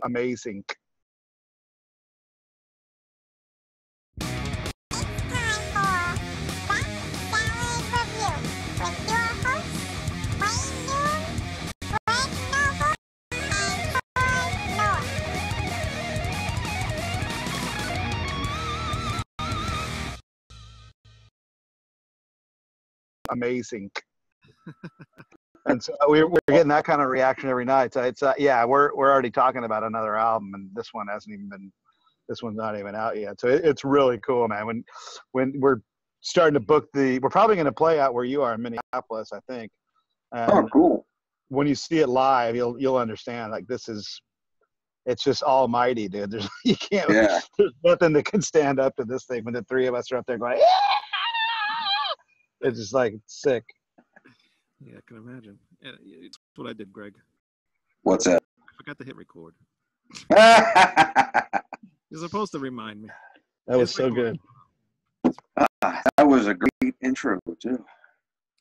amazing. Amazing. And so we're getting that kind of reaction every night. So it's yeah, we're already talking about another album, and this one's not even out yet. So it's really cool, man. When we're starting to book we're probably going to play out where you are in Minneapolis, I think. And cool. When you see it live, you'll understand. Like it's just almighty, dude. There's there's nothing that can stand up to this thing when the three of us are up there going. It's just like sick. Yeah, I can imagine. Yeah, it's what I did, Greg. What's that? I forgot to hit record. You're supposed to remind me. That was so good. That was a great intro too.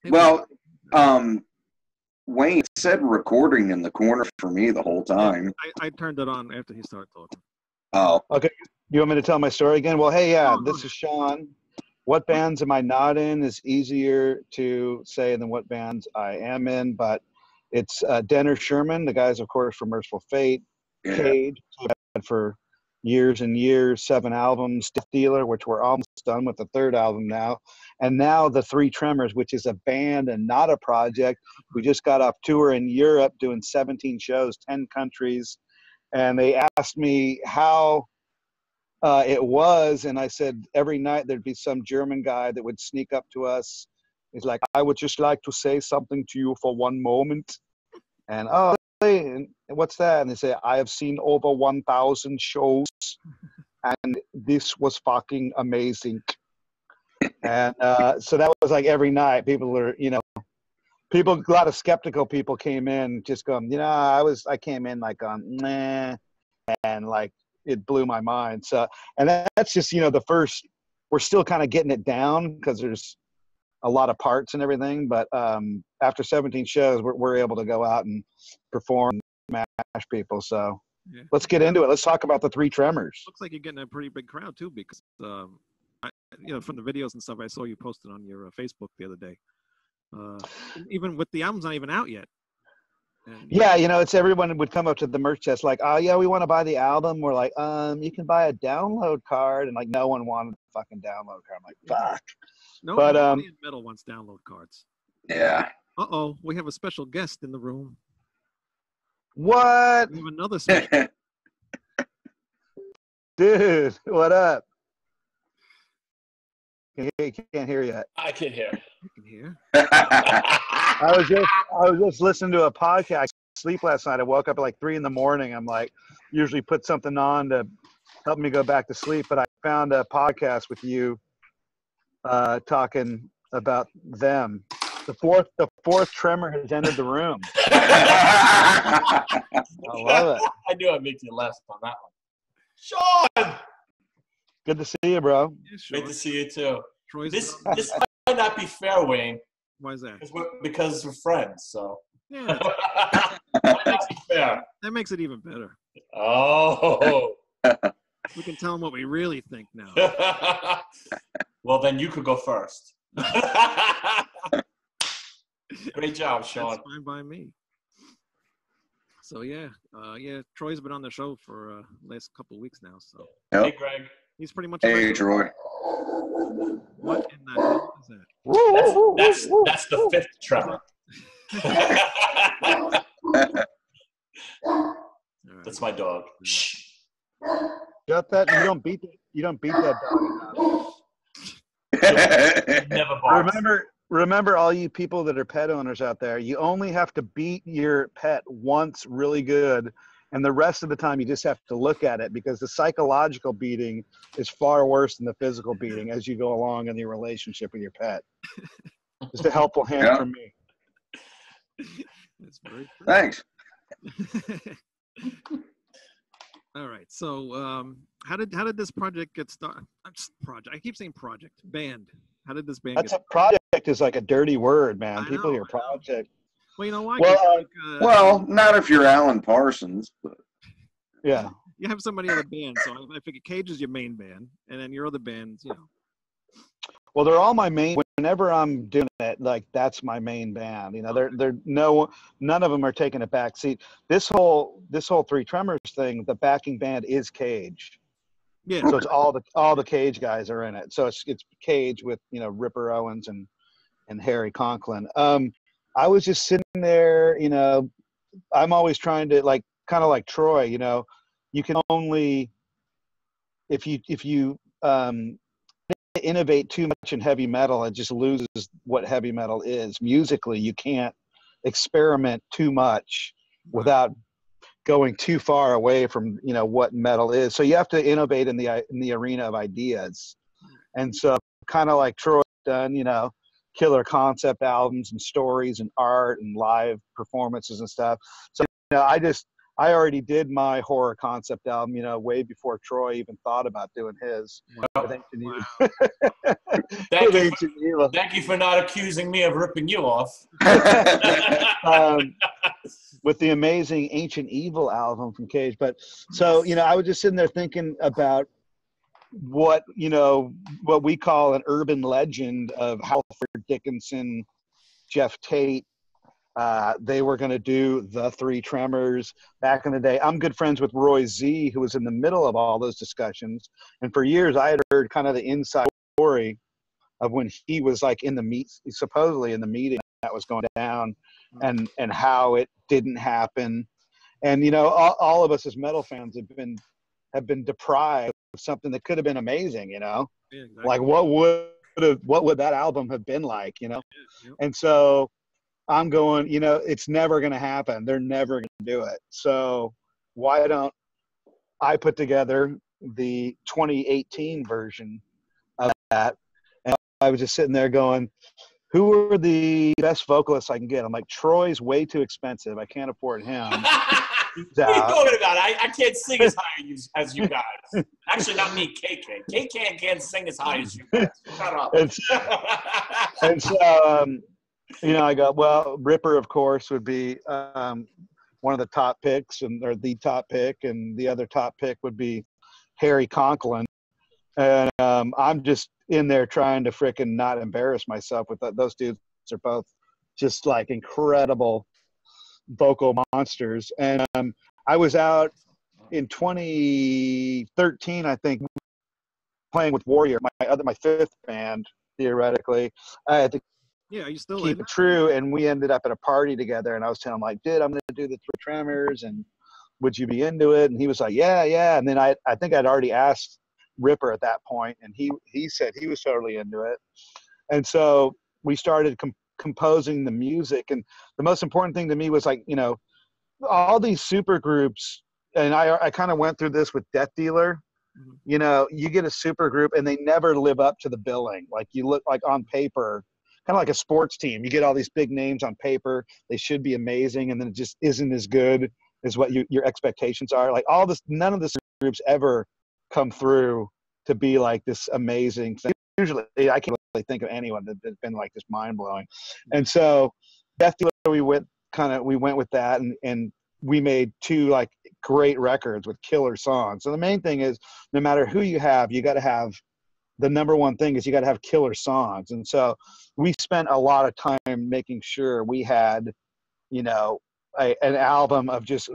Well, Wayne said recording in the corner for me the whole time. I turned it on after he started talking. Oh. Okay. You want me to tell my story again? Well, hey, this is Sean. What bands am I not in is easier to say than what bands I am in, but it's Denner Shermann, the guys, of course, from Merciful Fate, Cage, for years and years, 7 albums, Death Dealer, which we're almost done with the 3rd album now, and now the Three Tremors, which is a band and not a project. We just got off tour in Europe doing 17 shows, 10 countries, and they asked me how it was, and I said every night there'd be some German guy that would sneak up to us. He's like, I would just like to say something to you for one moment. And hey, what's that? And they say, I have seen over 1,000 shows, and this was fucking amazing. And so that was like every night. People are, a lot of skeptical people came in just going, I came in like on meh, and like it blew my mind. So, and that's just, the first, we're still kind of getting it down because there's a lot of parts and everything. But after 17 shows, we're able to go out and perform, smash people. So let's get into it. Let's talk about the Three Tremors. Looks like you're getting a pretty big crowd too, because from the videos and stuff I saw you posted on your Facebook the other day. Even with the album's not even out yet. And, yeah, it's everyone would come up to the merch desk like, oh yeah, we want to buy the album. We're like, you can buy a download card, and like no one wanted a fucking download card. I'm like, fuck. No, but metal wants download cards. Yeah. Uh-oh, we have a special guest in the room. What? We have another special. Dude, what up? Can't hear yet. I can hear. You can hear. I was just listening to a podcast. Sleep last night. I woke up at like 3 a.m. I'm like, usually put something on to help me go back to sleep, but I found a podcast with you talking about them. The fourth tremor has entered the room. I love it. I knew I'd make you laugh on that one. Sean! Good to see you, bro. Yeah, sure. Great to see you too. Troy's This might not be fair, Wayne. Why is that? Because we're friends, so. Yeah. That makes it fair. That makes it even better. Oh. We can tell them what we really think now. Well, then you could go first. Great job, Sean. That's fine by me. So yeah, Troy's been on the show for last couple of weeks now. So Hey, Greg. he's pretty much. Hey, Troy. What in the hell is that? That's the 5th tremor. That's my dog. Shh. Shut that! You don't beat that dog. Never barks. Remember, all you people that are pet owners out there, you only have to beat your pet once really good, and the rest of the time you just have to look at it, because the psychological beating is far worse than the physical beating as you go along in your relationship with your pet. Just a helpful hand from me. That's very true. Thanks. All right. So, how did this project get started? I keep saying project. Band. How did this band That's get a project is like a dirty word, man. I People know, hear project. Well, you know why? Well, not if you're Alan Parsons. But. Yeah. You have so many other bands, so I figure Cage is your main band, and then your other bands, you know. Well, they're all my main. Whenever I'm doing it, like that's my main band. You know, none of them are taking a back seat. This whole Three Tremors thing, the backing band is Cage. Yeah. So it's all the Cage guys are in it. So it's Cage with, you know, Ripper Owens and Harry Conklin. I was just sitting there, you know, I'm always trying to, like, kind of like Troy, you know, you can only, if you innovate too much in heavy metal, it just loses what heavy metal is. Musically, you can't experiment too much without going too far away from, you know, what metal is. So you have to innovate in the arena of ideas. And so kind of like Troy done, you know, killer concept albums and stories and art and live performances and stuff. So, you know, I already did my horror concept album, you know, way before Troy even thought about doing his. With Ancient Evil. Thank you for not accusing me of ripping you off. With the amazing Ancient Evil album from Cage. But so, you know, I was just sitting there thinking about what, you know, what we call an urban legend of Halford Dickinson, Jeff Tate. They were going to do the Three Tremors back in the day. I'm good friends with Roy Z, who was in the middle of all those discussions. And for years, I had heard kind of the inside story of when he was like supposedly in the meeting that was going down, and how it didn't happen. And, you know, all of us as metal fans have been deprived of something that could have been amazing, you know, Yeah, exactly. like what would that album have been like, you know? Yep. And so I'm going, you know, it's never going to happen. They're never going to do it. So why don't I put together the 2018 version of that? And I was just sitting there going, who are the best vocalists I can get? I'm like, Troy's way too expensive. I can't afford him. What are you talking about? I can't sing as high as you guys. Actually, not me, KK. KK can't sing as high as you guys. Shut up. And so, you know, I go, well, Ripper, of course, would be one of the top picks, or the top pick, and the other top pick would be Harry Conklin. And I'm just in there trying to frickin' not embarrass myself with that. Those dudes are both just like incredible vocal monsters. And I was out in 2013, I think, playing with Warrior, my fifth band, theoretically. I had to Yeah, are you still keep in? it true, and we ended up at a party together, and I was telling him, like, dude, I'm going to do the Three Tremors, and would you be into it? And he was like, yeah. And then I think I'd already asked Ripper at that point, and he said he was totally into it. And so we started composing the music. And the most important thing to me was, like, you know, all these super groups, and I kind of went through this with Death Dealer. Mhm. You know, you get a super group and they never live up to the billing. Like, you look like on paper, kind of like a sports team. You get all these big names on paper. They should be amazing, and then it just isn't as good as what your expectations are. Like, all this, none of the groups ever come through to be like this amazing thing. Usually, I can't really think of anyone that's been like this mind-blowing. And so Death Dealer, we went with that, and we made two like great records with killer songs. So the main thing is, no matter who you have, you got to have, the number one thing is you got to have killer songs. And so we spent a lot of time making sure we had, you know, an album of just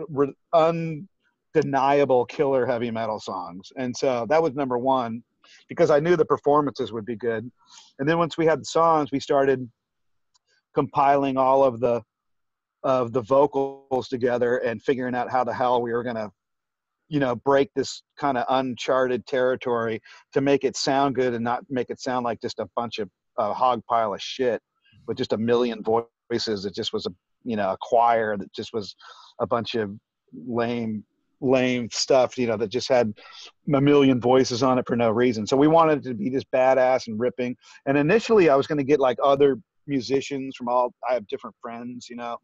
undeniable killer heavy metal songs. And so that was number one, because I knew the performances would be good. And then once we had the songs, we started compiling all of the vocals together and figuring out how the hell we were going to, you know, break this kind of uncharted territory to make it sound good and not make it sound like just a bunch of hog pile of shit with just a million voices. It just was a choir that just was a bunch of lame stuff, you know, that just had a million voices on it for no reason. So we wanted it to be just badass and ripping. And initially I was going to get like other musicians from I have different friends, you know,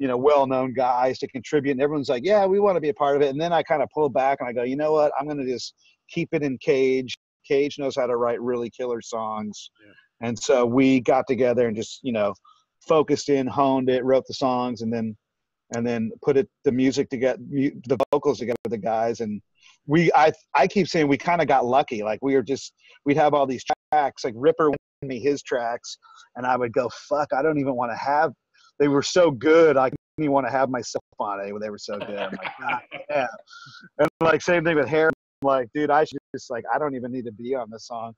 well-known guys to contribute, and everyone's like, yeah, we want to be a part of it. And then I kind of pull back and I go, you know what, I'm going to just keep it in Cage. Cage knows how to write really killer songs. Yeah. And so we got together and just, you know, focused in, honed it, wrote the songs, and then and then put the music together, the vocals together with the guys. And I keep saying we kind of got lucky. Like we'd have all these tracks, like Ripper would send me his tracks, and I would go, fuck, I don't even want to have, they were so good. I didn't even want to have myself on it. They were so good. I'm like, ah, yeah. And like, same thing with Harry. I'm like, dude, I should just like, I don't even need to be on this song.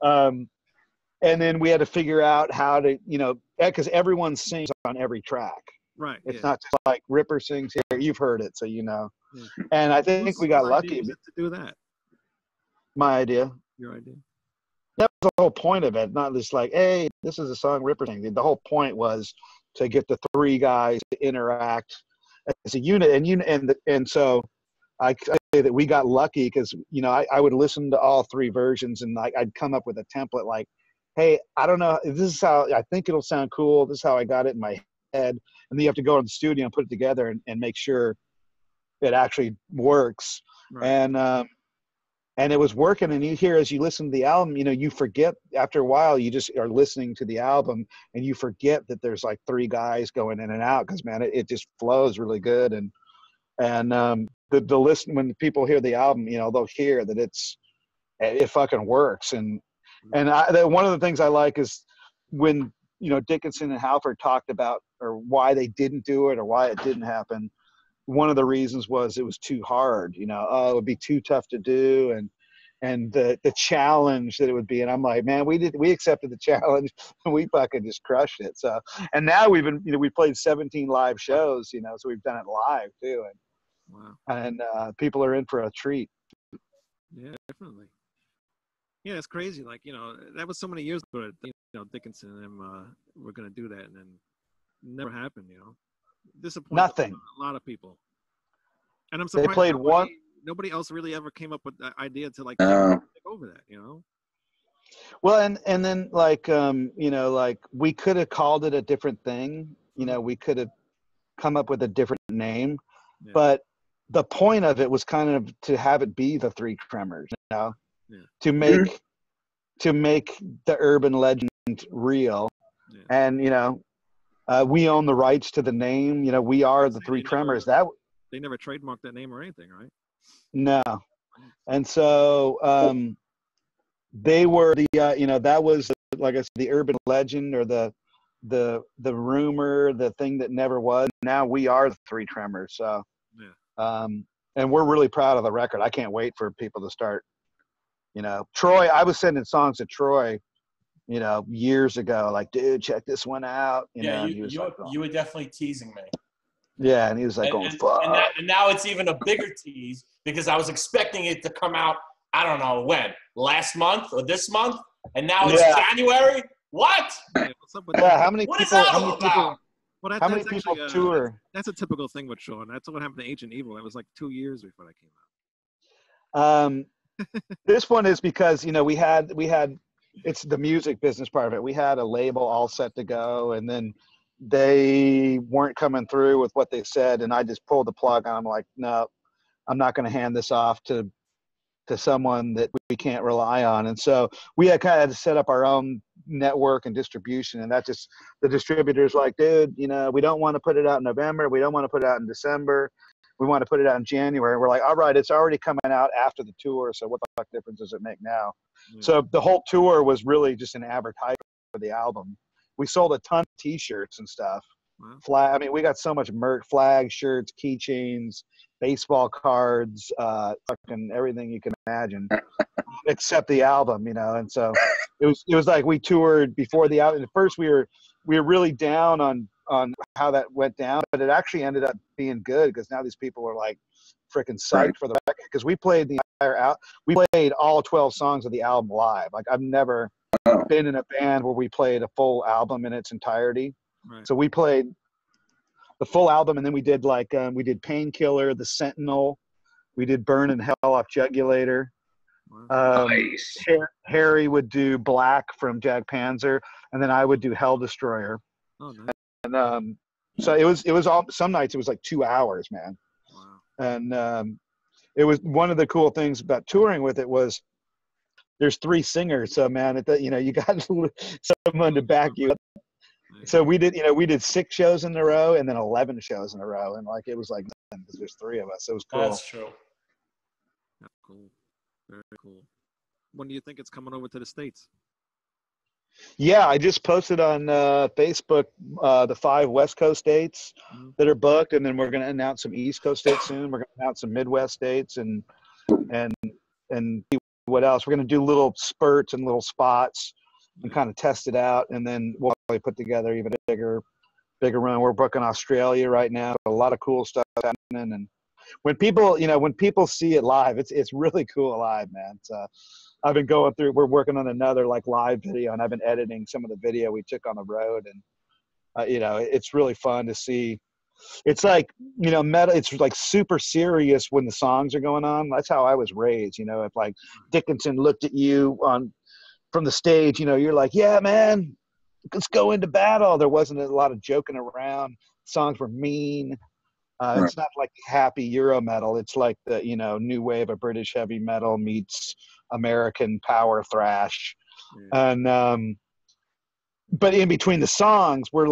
And then we had to figure out how to, because everyone sings on every track. Right. It's not just like Ripper sings here. You've heard it, so you know. Yeah. And I think we got lucky. To do that? My idea. Your idea. That was the whole point of it. Not just like, hey, this is a song Ripper sings. The whole point was to get the three guys to interact as a unit. And so I say that we got lucky because, I would listen to all three versions and I'd come up with a template like, hey, I don't know, this is how I think it'll sound cool. This is how I got it in my head. And then you have to go in the studio and put it together and make sure it actually works. Right. And it was working. And you hear, as you listen to the album, you forget after a while, you just are listening to the album and you forget that there's like three guys going in and out. Cause man, it just flows really good. And the listen, when people hear the album, they'll hear that it fucking works. And one of the things I like is when, Dickinson and Halford talked about or why they didn't do it or why it didn't happen. One of the reasons was it was too hard, it would be too tough to do. And the challenge that it would be. And I'm like, man, we accepted the challenge and we fucking just crushed it. So, and now we played 17 live shows, so we've done it live too. Wow. And people are in for a treat. Yeah, definitely. Yeah, it's crazy. Like, that was so many years ago that, Dickinson and them were going to do that, and then never happened, Disappointing. Nothing. A lot of people. And I'm surprised they played nobody else really ever came up with the idea to, like, take over that, Well, and then, like, like, we could have called it a different thing. We could have come up with a different name. Yeah. But the point of it was kind of to have it be the Three Tremors, Yeah. To make the urban legend real. Yeah. And we own the rights to the name. We are the Three Tremors. They never trademarked that name or anything, right? No. And so they were the that was, like I said, the urban legend or the rumor, the thing that never was. Now we are the Three Tremors. So and we're really proud of the record. I can't wait for people to start. Troy, I was sending songs to Troy, years ago, like, dude, check this one out. You were definitely teasing me. Yeah, and he was like, fuck. And now it's even a bigger tease because I was expecting it to come out, I don't know when, last month or this month, and now it's January? What? Yeah, what's up with that? How many people tour? That's a typical thing with Sean. That's what happened to Ancient Evil. That was like 2 years before that came out. This one is because we had it's the music business part of it. We had a label all set to go, and then they weren't coming through with what they said, and I just pulled the plug. And I'm like, no, I'm not going to hand this off to someone that we can't rely on. And so we had kind of to set up our own network and distribution, and that just the distributors like, dude, we don't want to put it out in November. We don't want to put it out in December. We want to put it out in January. We're like, all right, it's already coming out after the tour, so what the fuck difference does it make now? Yeah. So the whole tour was really just an advertisement for the album. We sold a ton of T-shirts and stuff. Wow. We got so much merch, flags, shirts, keychains, baseball cards, fucking everything you can imagine, except the album, And so it was like we toured before the album. At first, we were really down on how that went down, but it actually ended up being good because now these people are like freaking psyched for the record because we played the entire album. We played all 12 songs of the album live. Like I've never been in a band where we played a full album in its entirety. Right. So we played the full album, and then we did we did Painkiller, The Sentinel, we did Burn in Hell off Jugulator. Nice. Harry would do Black from Jag Panzer, and then I would do Hell Destroyer. Oh, nice. And so it was all, some nights it was like 2 hours, man. Wow. And it was one of the cool things about touring with it was there's 3 singers, so man, you got someone to back you up. So we did 6 shows in a row and then 11 shows in a row, and like it was like because there's 3 of us. It was cool. That's true. That's cool. Very cool. When do you think it's coming over to the States? Yeah, I just posted on Facebook the 5 West Coast dates that are booked, and then we're going to announce some East Coast dates soon. We're going to announce some Midwest dates and what else. We're going to do little spurts and little spots and kind of test it out, and then we'll probably put together even a bigger run. We're booking Australia right now. A lot of cool stuff happening, and when people see it live, it's really cool live, man. It's, I've been going through. We're working on another like live video, and I've been editing some of the video we took on the road, and it's really fun to see. It's like metal. It's like super serious when the songs are going on. That's how I was raised. If like Dickinson looked at you from the stage, you're like, yeah, man, let's go into battle. There wasn't a lot of joking around. Songs were mean. Right. It's not like happy Euro metal. It's like the new wave of British heavy metal meets American power thrash, and but in between the songs, we're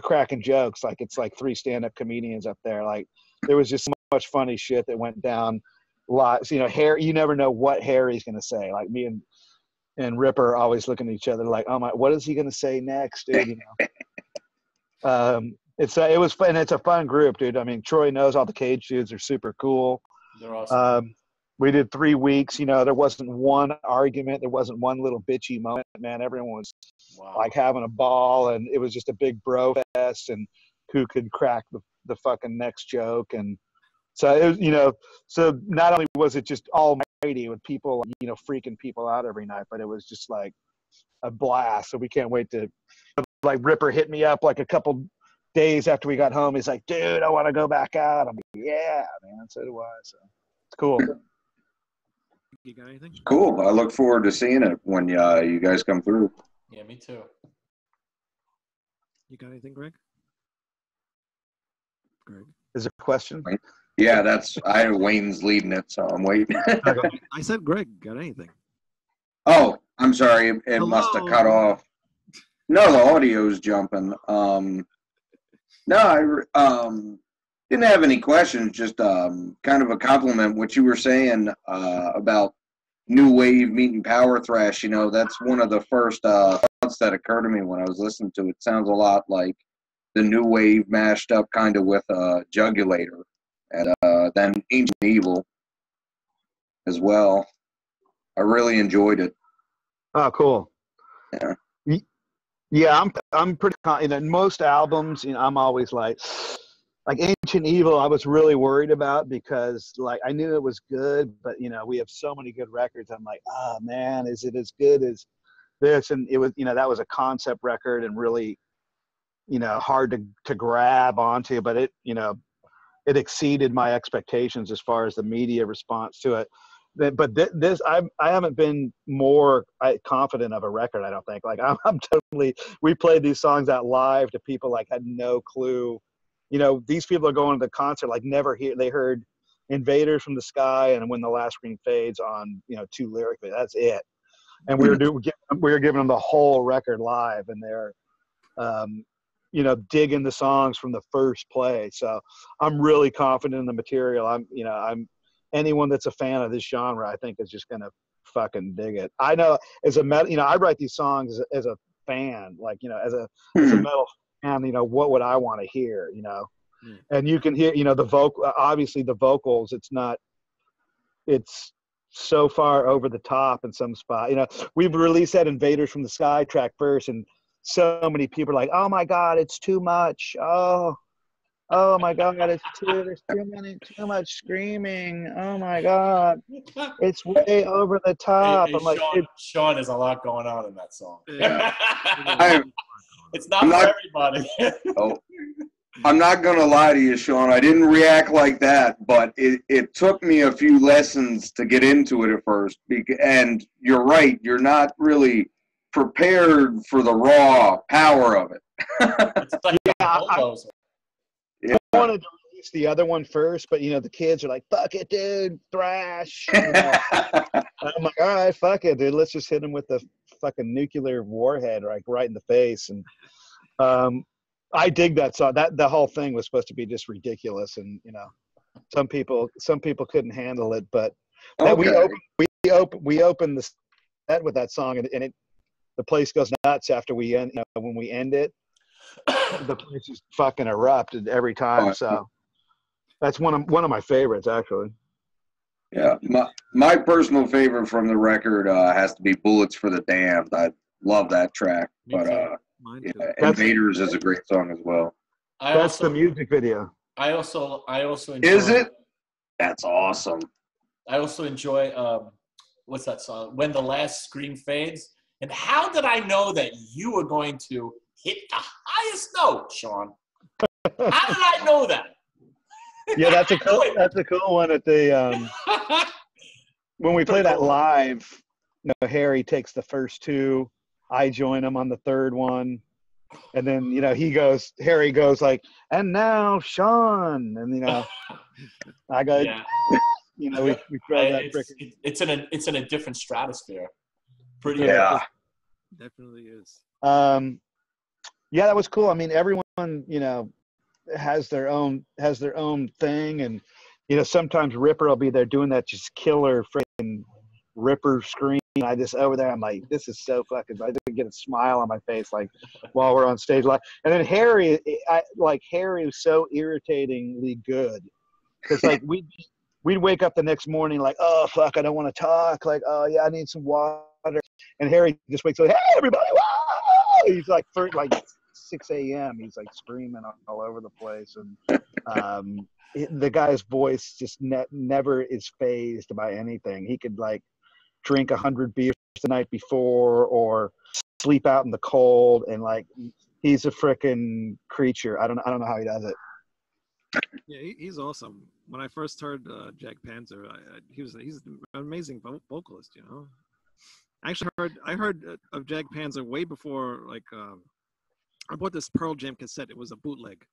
cracking jokes. Like it's like 3 stand-up comedians up there. Like there was just so much funny shit that went down. Lots, Harry. You never know what Harry's gonna say. Like me and Ripper always looking at each other like, oh my, what is he gonna say next, dude? It was fun. It's a fun group, dude. I mean, Troy knows all the Cage dudes are super cool. They're awesome. We did 3 weeks. There wasn't one argument. There wasn't one little bitchy moment, man. Everyone was like having a ball, and it was just a big bro fest, and who could crack the fucking next joke. And so it was, so not only was it just almighty with people, freaking people out every night, but it was just like a blast. So we can't wait to, like, Ripper hit me up like a couple days after we got home. He's like, dude, I want to go back out. I'm like, yeah, man. So do I. So it's cool. You got anything? Cool. I look forward to seeing it when you guys come through. Yeah, me too. You got anything, Greg? Greg? Is there a question? Yeah, Wayne's leading it, so I'm waiting. I said Greg got anything. Oh, I'm sorry. It must have cut off. No, the audio's jumping. No, I didn't have any questions. Just kind of a compliment. What you were saying about new wave meeting power thrash. That's one of the first thoughts that occurred to me when I was listening to it. Sounds a lot like the new wave mashed up kind of with Jugulator and then Ancient Evil as well. I really enjoyed it. Oh, cool. Yeah. Yeah, I'm pretty confident. Most albums, I'm always like Ancient Evil, I was really worried about because like I knew it was good, but we have so many good records. I'm like, oh man, is it as good as this? And it was, that was a concept record and really, hard to grab onto, but it exceeded my expectations as far as the media response to it. But this, I haven't been more confident of a record. I don't think. Like I'm totally. We played these songs out live to people like had no clue. These people are going to the concert like never hear. They heard "Invaders from the Sky" and "When the Last Screen Fades" on 2 lyrics. That's it. And we were giving them the whole record live, and they're digging the songs from the first play. So I'm really confident in the material. I'm anyone that's a fan of this genre, I think, is just gonna fucking dig it. I know as a metal, I write these songs as a fan, like as a metal fan. What would I want to hear? And you can hear, the vocal. Obviously, the vocals. It's so far over the top in some spot. We've released that "Invaders from the Sky" track first, and so many people are like, "Oh my God, it's too much! Oh my God, there's too much screaming. Oh my God, it's way over the top." Hey, I'm like, Sean, there's a lot going on in that song. Yeah. It's not for everybody. I'm not going to lie to you, Sean. I didn't react like that, but it took me a few lessons to get into it at first. And you're right. You're not really prepared for the raw power of it. It's like I wanted to release the other one first, but the kids are like, "Fuck it, dude, thrash." I'm like, all right, fuck it, dude. Let's just hit them with the fucking nuclear warhead, right in the face. And I dig that song. That the whole thing was supposed to be just ridiculous, and some people couldn't handle it. But that we opened the set with that song, and the place goes nuts after we end. When we end it, the place just fucking erupted every time. So that's one of my favorites, actually. Yeah, my personal favorite from the record has to be "Bullets for the Damned." I love that track, but "Invaders" is a great song as well. That's the music video. I also enjoy. Is it? That's awesome. I also enjoy what's that song? "When the Last Scream Fades." And how did I know that you were going to hit the highest note, Sean? How did I know that? Yeah, that's a cool one at the when we play that live. Harry takes the first two. I join him on the third one, and then Harry goes like, "And now Sean," and I go, we throw that. It's in a different stratosphere. Pretty. Yeah, definitely is. Yeah, that was cool. I mean, everyone has their own thing, and sometimes Ripper will be there doing that just killer freaking Ripper scream. I just over there, I'm like, this is so fucking. I didn't get a smile on my face like while we're on stage live. And then Harry was so irritatingly good because like we'd wake up the next morning like, oh fuck, I don't want to talk. Like, oh yeah, I need some water. And Harry just wakes up, hey everybody, whoa! He's like 6 a.m. He's like screaming all over the place, and the guy's voice just never is phased by anything. He could like drink 100 beers the night before or sleep out in the cold, and like he's a frickin' creature. I don't know how he does it. Yeah, he's awesome. When I first heard Jag Panzer, he's an amazing vocalist. Actually, I heard of Jag Panzer way before. Like, I bought this Pearl Jam cassette. It was a bootleg.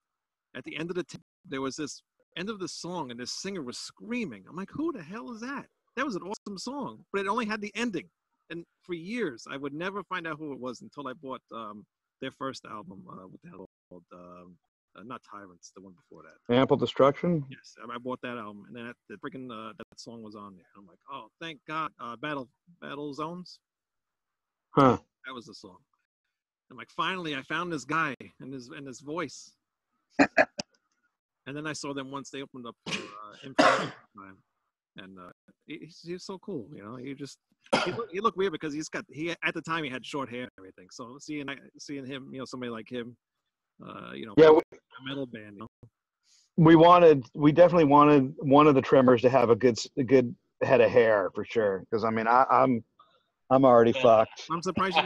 At the end of the tape, there was this end of the song, and this singer was screaming. I'm like, who the hell is that? That was an awesome song, but it only had the ending. And for years, I would never find out who it was until I bought their first album. What the hell called? Not Tyrants, the one before that. Ample Destruction? Yes, I bought that album, and then the freaking that song was on there. I'm like, oh, thank God. Battle Zones? Huh. That was the song. I'm like, finally, I found this guy and his voice. And then I saw them once they opened up for Infinite time. And he's so cool, he looked weird because at the time he had short hair and everything. So seeing him, somebody like him, yeah, a metal band. We definitely wanted one of the Tremors to have a good head of hair for sure. Because I mean, I'm already fucked. I'm surprised you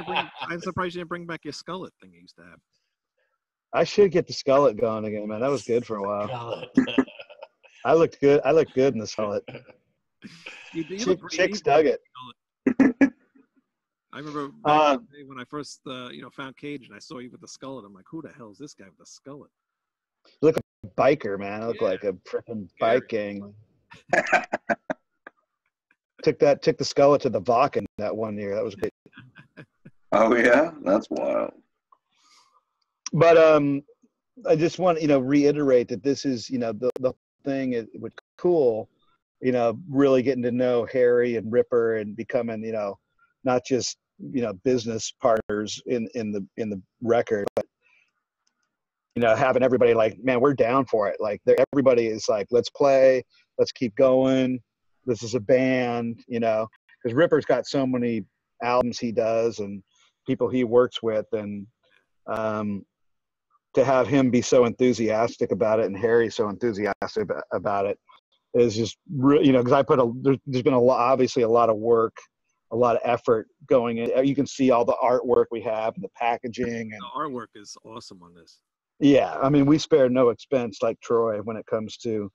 didn't bring back your skullet thing you used to have. I should get the skullet going again, man. That was good for a while. I looked good. I looked good in the skullet. Chicks dug it. I remember back in the day when I first, found Cage and I saw you with the skullet. I'm like, who the hell is this guy with the skullet? You look like a biker, man. I look like a freaking bike gang. Took the skullet to the Vakken that one year. That was great. Oh yeah, that's wild. But I just want reiterate that this is the thing is with cool, really getting to know Harry and Ripper and becoming not just business partners in the record, but having everybody like, man, we're down for it. Like everybody is like, let's play, let's keep going. This is a band, because Ripper's got so many albums he does and people he works with, and to have him be so enthusiastic about it and Harry so enthusiastic about it is just because I there's been obviously a lot of work, a lot of effort going in. You can see all the artwork we have and the packaging, and the artwork is awesome on this. Yeah, I mean, we spare no expense like Troy when it comes to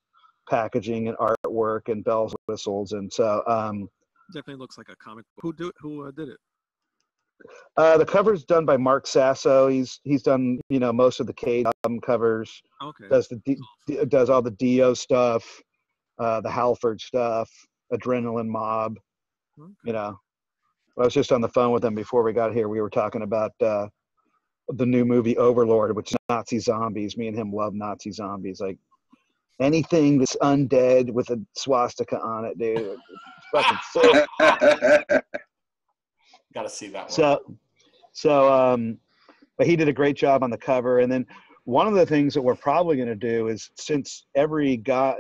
packaging and artwork and bells and whistles, and so definitely looks like a comic. Who did it? The cover's done by Mark Sasso. He's done most of the Cage album covers. Okay. Does all the Dio stuff, the Halford stuff, Adrenaline Mob. Okay. I was just on the phone with him before we got here. We were talking about the new movie Overlord, which is Nazi zombies. Me and him love Nazi zombies. Like anything that's undead with a swastika on it, dude. It's fucking sick. Got to see that one. But he did a great job on the cover. And then one of the things that we're probably going to do is, since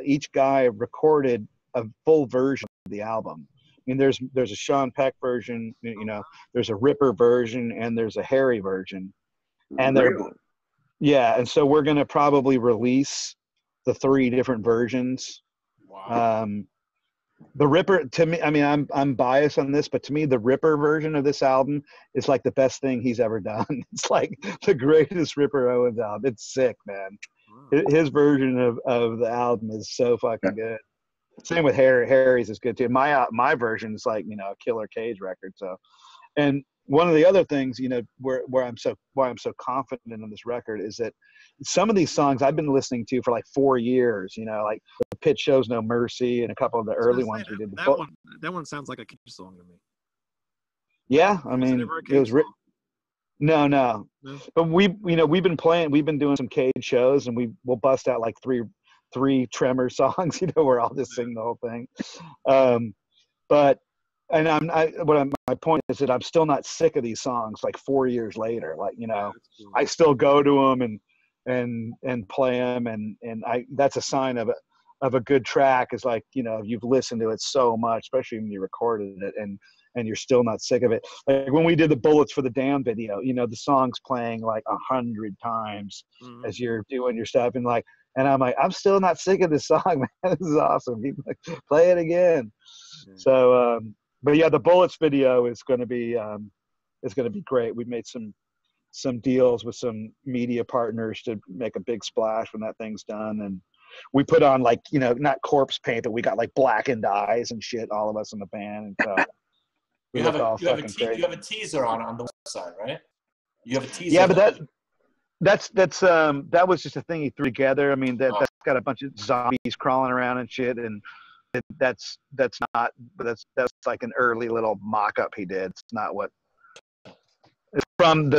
each guy recorded a full version of the album. I mean, there's a Sean Peck version, you know, there's a Ripper version, and there's a Harry version. And and so we're going to probably release the 3 different versions. Wow. The Ripper, to me, I mean, I'm biased on this, but to me, the Ripper version of this album is like the best thing he's ever done. It's like the greatest Ripper Owens album. It's sick, man. His version of the album is so fucking good. Same with Harry's is good too. My version is like, you know, a Killer Cage record. So, and one of the other things, you know, why I'm so confident in this record is that some of these songs I've been listening to for like 4 years, you know, like The Pit Shows No Mercy and a couple of the early ones we did. That one sounds like a Cage song to me. Yeah, I mean, it was no. But we've been doing some Cage shows, and we'll bust out like three Tremor songs, you know, where I'll just sing the whole thing. My point is that I'm still not sick of these songs like 4 years later. Like, you know, I still go to them and play them, and that's a sign of a good track, is like, you know, you've listened to it so much, especially when you recorded it, and you're still not sick of it. Like when we did the Bullets for the Damned video, you know, the song's playing like 100 times as you're doing your stuff, and I'm like, I'm still not sick of this song, man. This is awesome. He's like, play it again. So, but yeah, the Bullets video is going to be great. We've made some deals with some media partners to make a big splash when that thing's done. And we put on, like, you know, not corpse paint, but we got like blackened eyes and shit, all of us in the band. And so you have a teaser on the website, right? You have a teaser. Yeah, but that was just a thing he threw together. I mean, that's got a bunch of zombies crawling around and shit, and that's like an early little mock-up he did. It's not what it's from.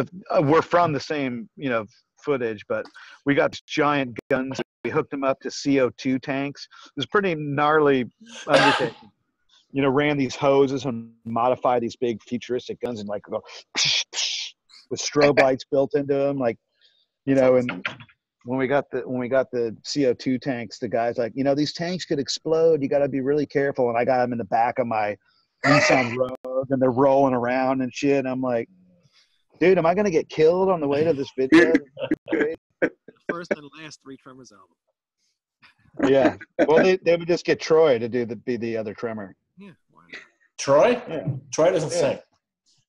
We're from the same, you know, footage, but we got giant guns. We hooked them up to CO2 tanks. It was pretty gnarly undertaking. You know, ran these hoses and modified these big futuristic guns and like go with strobe lights built into them, like, you know. And when we got the CO2 tanks, the guy's like, you know, these tanks could explode. You got to be really careful. And I got them in the back of my Nissan Rogue, and they're rolling around and shit. And I'm like, dude, am I gonna get killed on the way to this video? First and last Three Tremors album. Yeah. Well, they would just get Troy to be the other Tremor. Yeah. Why not? Troy? Yeah. Troy doesn't sing.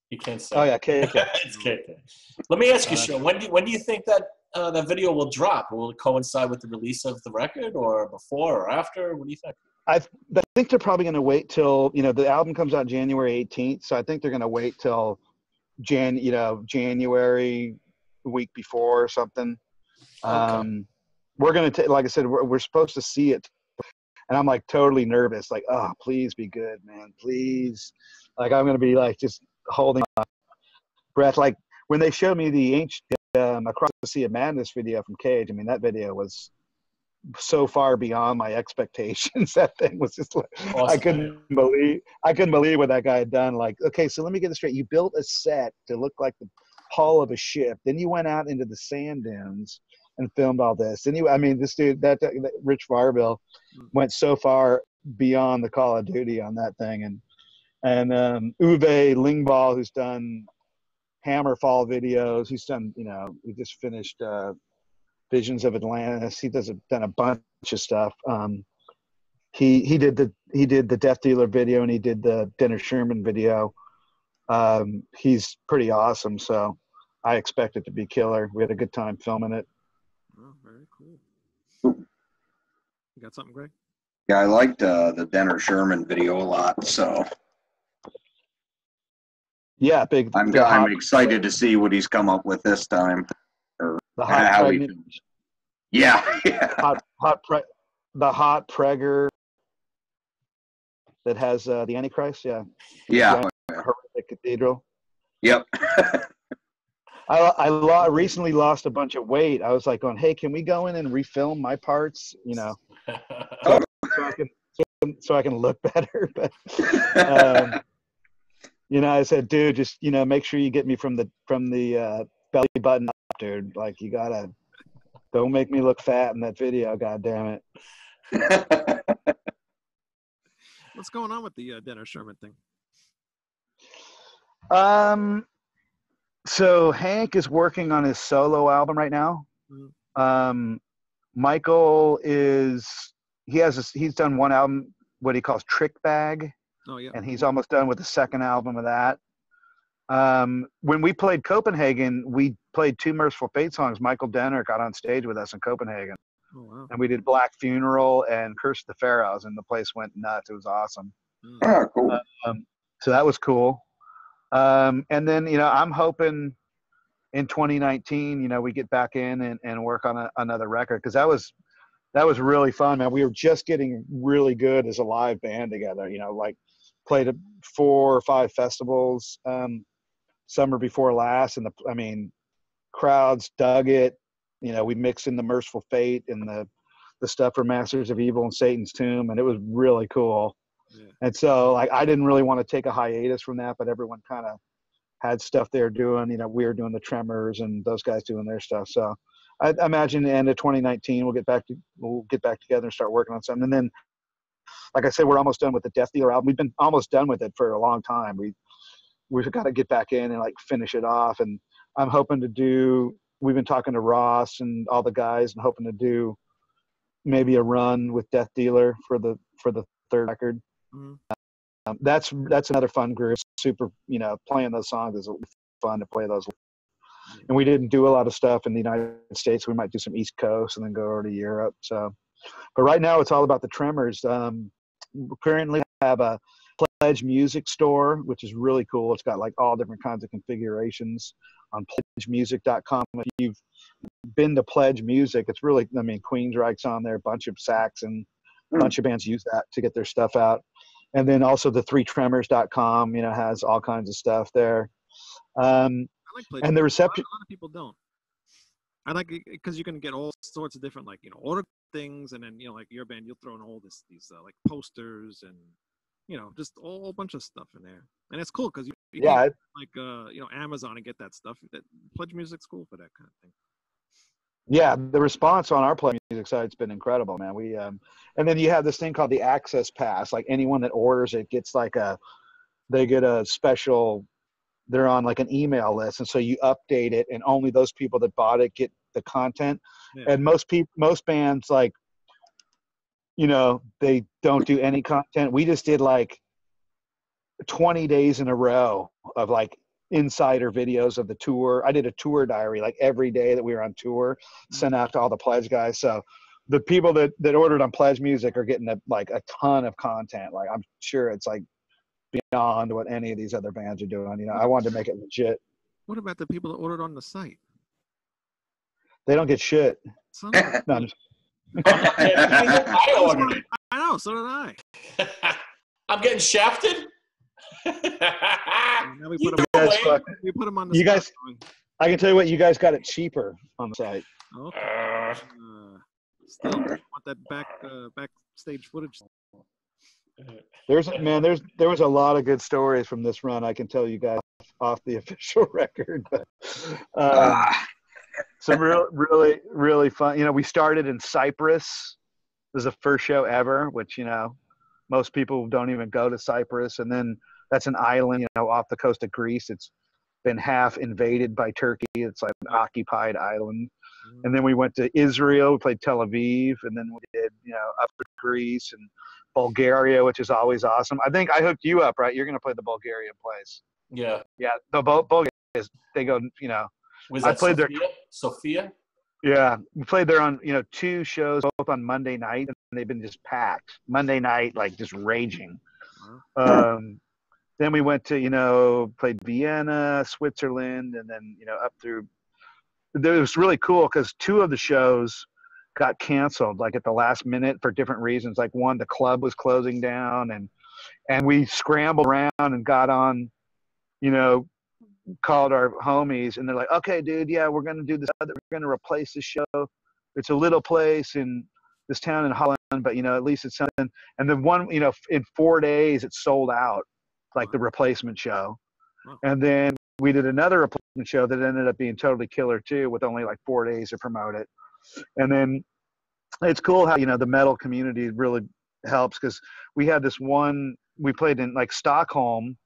He can't sing. Oh yeah, KK. It's KK. Let me ask you, Sean. When do you think that that video will drop? Will it coincide with the release of the record, or before or after? What do you think? I think they're probably going to wait till, you know, the album comes out January 18th, so I think they're going to wait till January, week before or something. Okay. We're going to like I said, we're supposed to see it, and I'm like totally nervous, like, oh, please be good, man, please. Like, I'm going to be like just holding my breath. Like when they showed me the ancient Across the Sea of Madness video from Cage, I mean, that video was so far beyond my expectations. That thing was just like, awesome. I couldn't believe what that guy had done. Like, okay, so let me get this straight. You built a set to look like the hull of a ship. Then you went out into the sand dunes and filmed all this. And this dude, that Rich Varville, went so far beyond the Call of Duty on that thing. And Uwe Lingvall, who's done Hammerfall videos, he's done, you know, he just finished Visions of Atlantis. He done a bunch of stuff. He did the Death Dealer video, and he did the Dennis Shermann video. He's pretty awesome, so I expect it to be killer. We had a good time filming it. Oh, very cool. You got something, Greg? Yeah, I liked the Dennis Shermann video a lot. So yeah, I'm excited to see what he's come up with this time. The hot pregnant. Yeah. The hot pregger that has the Antichrist. Yeah. Yeah. Horrific Cathedral. Yep. recently lost a bunch of weight. I was like going, hey, can we go in and refilm my parts? You know, so I can look better. But you know, I said, dude, just, you know, make sure you get me from the belly button up, dude. Like, you gotta, don't make me look fat in that video. God damn it. What's going on with the Dennis Shermann thing? So Hank is working on his solo album right now. Mm-hmm. Michael he's done one album, what he calls Trick Bag. Oh yeah. And he's almost done with the second album of that. When we played Copenhagen, we played 2 Merciful Fate songs. Michael Denner got on stage with us in Copenhagen. Oh, wow. And we did Black Funeral and Curse of the Pharaohs, and the place went nuts. It was awesome. Oh, cool. So that was cool. And then, you know, I'm hoping in 2019, you know, we get back in and work on another record, because that was really fun, man. We were just getting really good as a live band together, you know, like played at 4 or 5 festivals summer before last, and crowds dug it. You know, we mixed in the Merciful Fate and the stuff from Masters of Evil and Satan's Tomb, and it was really cool. Yeah. And so, like, I didn't really want to take a hiatus from that, but everyone kind of had stuff they were doing. You know, we were doing the Tremors and those guys doing their stuff. So I imagine the end of 2019 we'll get back together and start working on something. And then, like I said, we're almost done with the Death Dealer album. We've been almost done with it for a long time. We've got to get back in and like finish it off. And I'm hoping to do. We've been talking to Ross and all the guys and hoping to do maybe a run with Death Dealer for the 3rd record. Mm-hmm. That's another fun group. Super, you know, playing those songs is fun to play those. And we didn't do a lot of stuff in the United States. We might do some East Coast and then go over to Europe. So, but right now it's all about the Tremors. We currently have a Pledge Music store, which is really cool. It's got like all different kinds of configurations on pledgemusic.com. If you've been to Pledge Music, it's really, I mean, Queensryche's on there, a bunch of Sax, and a bunch of bands use that to get their stuff out. And then also the threetremors.com, you know, has all kinds of stuff there. I like Pledge. And the reception. A lot of people don't. I like it because you can get all sorts of different, like, you know, order things, and then, you know, like your band, you'll throw in all these like posters and, you know, just a whole bunch of stuff in there. And it's cool because you can, like, you know, Amazon and get that stuff. That Pledge Music's cool for that kind of thing. Yeah, the response on our Pledge Music site's been incredible, man. We and then you have this thing called the Access Pass. Like, anyone that orders it gets like they get a special. They're on like an email list, and so you update it, and only those people that bought it get the content. Yeah. And most bands, like, you know, they don't do any content. We just did like 20 days in a row of like insider videos of the tour. I did a tour diary like every day that we were on tour, sent out to all the Pledge guys. So the people that ordered on Pledge Music are getting a ton of content. Like, I'm sure it's like beyond what any of these other bands are doing. You know, I wanted to make it legit. What about the people that ordered on the site? They don't get shit. No, I ordered it. I know, so did I. I'm getting shafted. Now we put them on the you site. Guys, I can tell you what, you guys got it cheaper on the site. Okay. Still want that backstage footage. There was a lot of good stories from this run. I can tell you guys off the official record, but some really fun. You know, we started in Cyprus. It was the first show ever, which, you know, most people don't even go to Cyprus. And then that's an island, you know, off the coast of Greece. It's been half invaded by Turkey. It's like an occupied island. And then we went to Israel. We played Tel Aviv, and then we did, you know, up to Greece and Bulgaria, which is always awesome. I think I hooked you up, right? You're going to play the Bulgarian place. Yeah. Yeah. The Bulgaria they go, you know. Was that Sophia? Yeah. We played there on, you know, 2 shows, both on Monday night, and they've been just packed. Monday night, like, just raging. Then we went to, you know, played Vienna, Switzerland, and then, you know, up through. It was really cool because 2 of the shows got canceled like at the last minute for different reasons. Like, one, the club was closing down, and we scrambled around and got on, you know, called our homies, and they're like, okay, dude, yeah, we're going to do this. We're going to replace the show. It's a little place in this town in Holland, but, you know, at least it's something. And the one, you know, in 4 days, it sold out, like the replacement show. And then we did another replacement show that ended up being totally killer too, with only like 4 days to promote it. And then it's cool how, you know, the metal community really helps, because we had this one, we played in like Stockholm,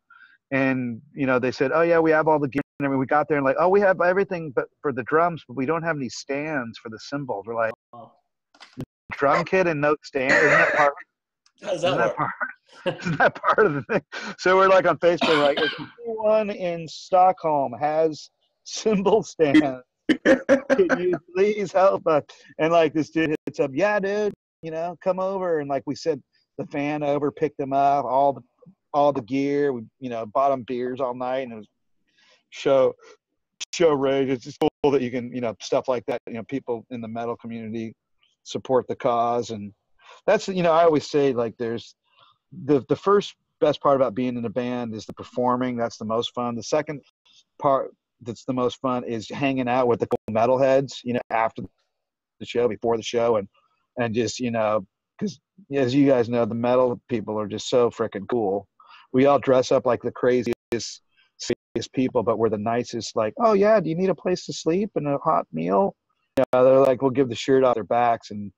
and, you know, they said, oh yeah, we have all the gear. And I mean, we got there and like, oh, we have everything but for the drums, but we don't have any stands for the cymbals. We're like, drum kit and no stand? Isn't that part? How does that work? Isn't that part of the thing? So we're like on Facebook, like, if anyone in Stockholm has cymbal stands, can you please help us? And like this dude hits up, yeah, dude, you know, come over. And like we sent the van over, picked them up, all the gear. We, you know, bought them beers all night, and it was show rage. It's just cool that you can, you know, stuff like that. You know, people in the metal community support the cause, and that's, you know, I always say, like, there's the first best part about being in a band is the performing. That's the most fun. The second part that's the most fun is hanging out with the cool metalheads, you know, after the show, before the show, and just, you know, because as you guys know, the metal people are just so freaking cool. We all dress up like the craziest people, but we're the nicest. Like, oh yeah, do you need a place to sleep and a hot meal? Yeah, they're like, we'll give the shirt off their backs. And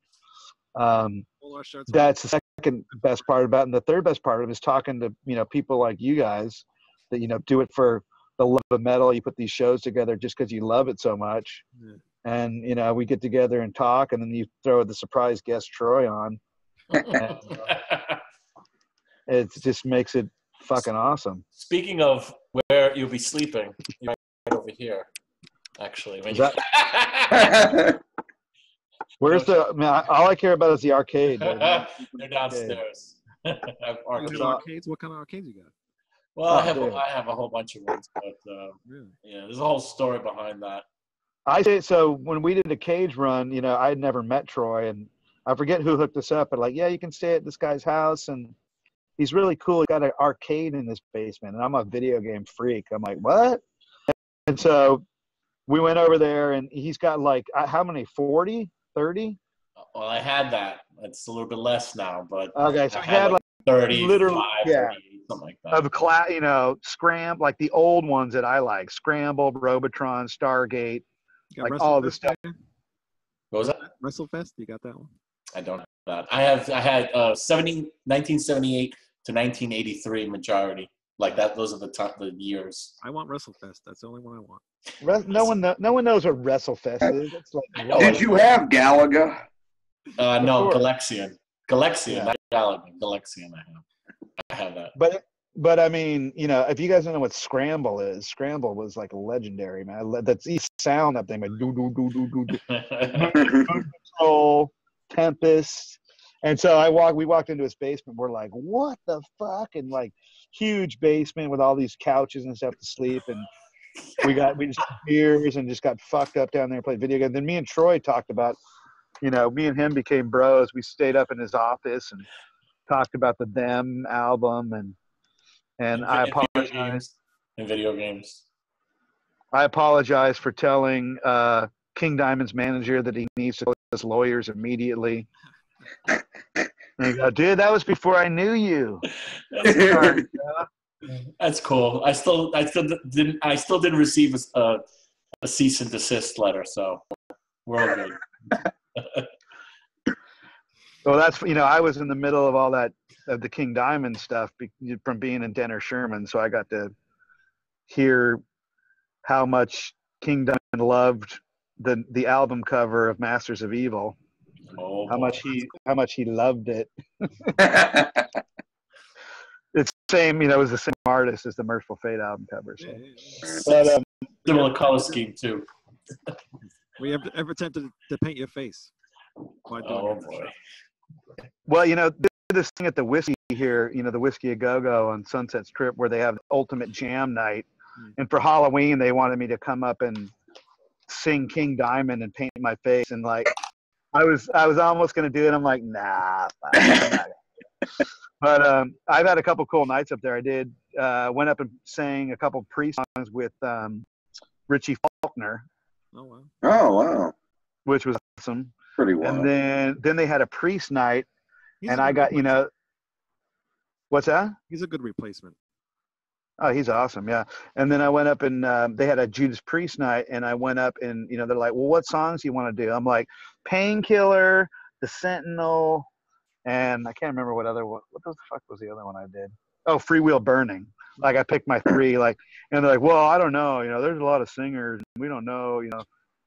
that's the second best part about it. And the third best part of it is talking to, you know, people like you guys that, you know, do it for the love of metal. You put these shows together just because you love it so much. Yeah. And, you know, we get together and talk, and then you throw the surprise guest Troy on. And, it just makes it fucking awesome. Speaking of where you'll be sleeping, you're right over here, actually. Where's the? I mean, all I care about is the arcade. They're downstairs. Arcades? What kind of arcades you got? Well, I have a whole bunch of ones, but really? Yeah, there's a whole story behind that. I say, so when we did a cage run, you know, I had never met Troy, and I forget who hooked us up, but like, yeah, you can stay at this guy's house, and he's really cool. He got an arcade in his basement, and I'm a video game freak. I'm like, what? And so we went over there, and he's got like, how many, 40, 30? Well, I had that. It's a little bit less now, but okay, so I had like 30, literally, 38, something like that. Of you know, like the old ones that I like, Scramble, Robotron, Stargate, like all the stuff. What was that? WrestleFest, you got that one? I don't have that. I had 1978 to 1983 majority. Like that, those are the years. I want WrestleFest. That's the only one I want. No one knows what WrestleFest is. It's like, did you have Galaga? No, Galexian, yeah. Not Galaga. Galexian. I have that. But I mean, you know, if you guys don't know what Scramble is, Scramble was like legendary, man. That's each sound that thing, like do do do do do. Control, Tempest. And so we walked into his basement. We're like, what the fuck? And like huge basement with all these couches and stuff to sleep. And we just had beers and just got fucked up down there and played video games. Then me and Troy talked about, you know, me and him became bros. We stayed up in his office and talked about the Them album and I apologize. In video games. I apologize for telling King Diamond's manager that he needs to call his lawyers immediately. And I go, dude, that was before I knew you. That's cool. I still didn't receive a cease and desist letter, so we're all good. Well, that's, you know, I was in the middle of all that, of the King Diamond stuff from being in Denner Shermann, so I got to hear how much King Diamond loved the album cover of Masters of Evil. Oh, how much he loved it. It's the same, you know, it was the same artist as the Merciful Fate album cover. So. But, similar color scheme too. Were you ever tempted to paint your face? Oh boy. Well, you know, this thing at the Whiskey here, you know, the Whiskey A Go-Go on Sunset Strip, where they have Ultimate Jam Night. And for Halloween, they wanted me to come up and sing King Diamond and paint my face. And like, I was almost going to do it. I'm like, nah. But I've had a couple cool nights up there. I did went up and sang a couple pre-songs with Richie Faulkner. Oh wow. Oh wow. Which was awesome. Pretty wild. And then they had a priest night, He's and a I good got, you know, what's that? He's a good replacement. Oh, he's awesome, yeah. And then I went up and they had a Judas Priest night, and I went up and, you know, they're like, well, what songs do you want to do? I'm like, Painkiller, The Sentinel, and I can't remember what the fuck was the other one I did? Oh, Free Wheel Burning. Like I picked my three, like, and they're like, well, I don't know, you know, there's a lot of singers, we don't know, you know,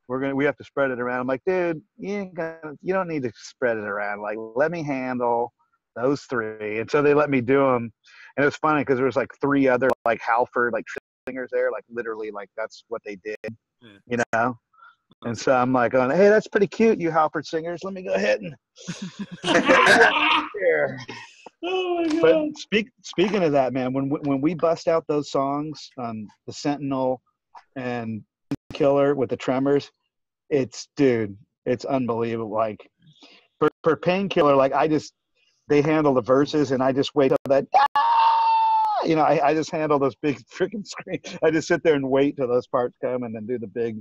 we have to spread it around. I'm like, dude, you don't need to spread it around. Like, let me handle those three. And so they let me do them. And it was funny because there was like three other like Halford like singers there, like literally like that's what they did, you know. And so I'm like, going, hey, that's pretty cute, you Halford singers. Let me go ahead and here. Oh my But God. speaking of that, man, when we bust out those songs, the Sentinel and Killer with the Tremors, it's unbelievable. Like for Painkiller, like they handle the verses, and I just wait till that. You know, I just handle those big freaking screams. I just sit there and wait till those parts come, and then do the big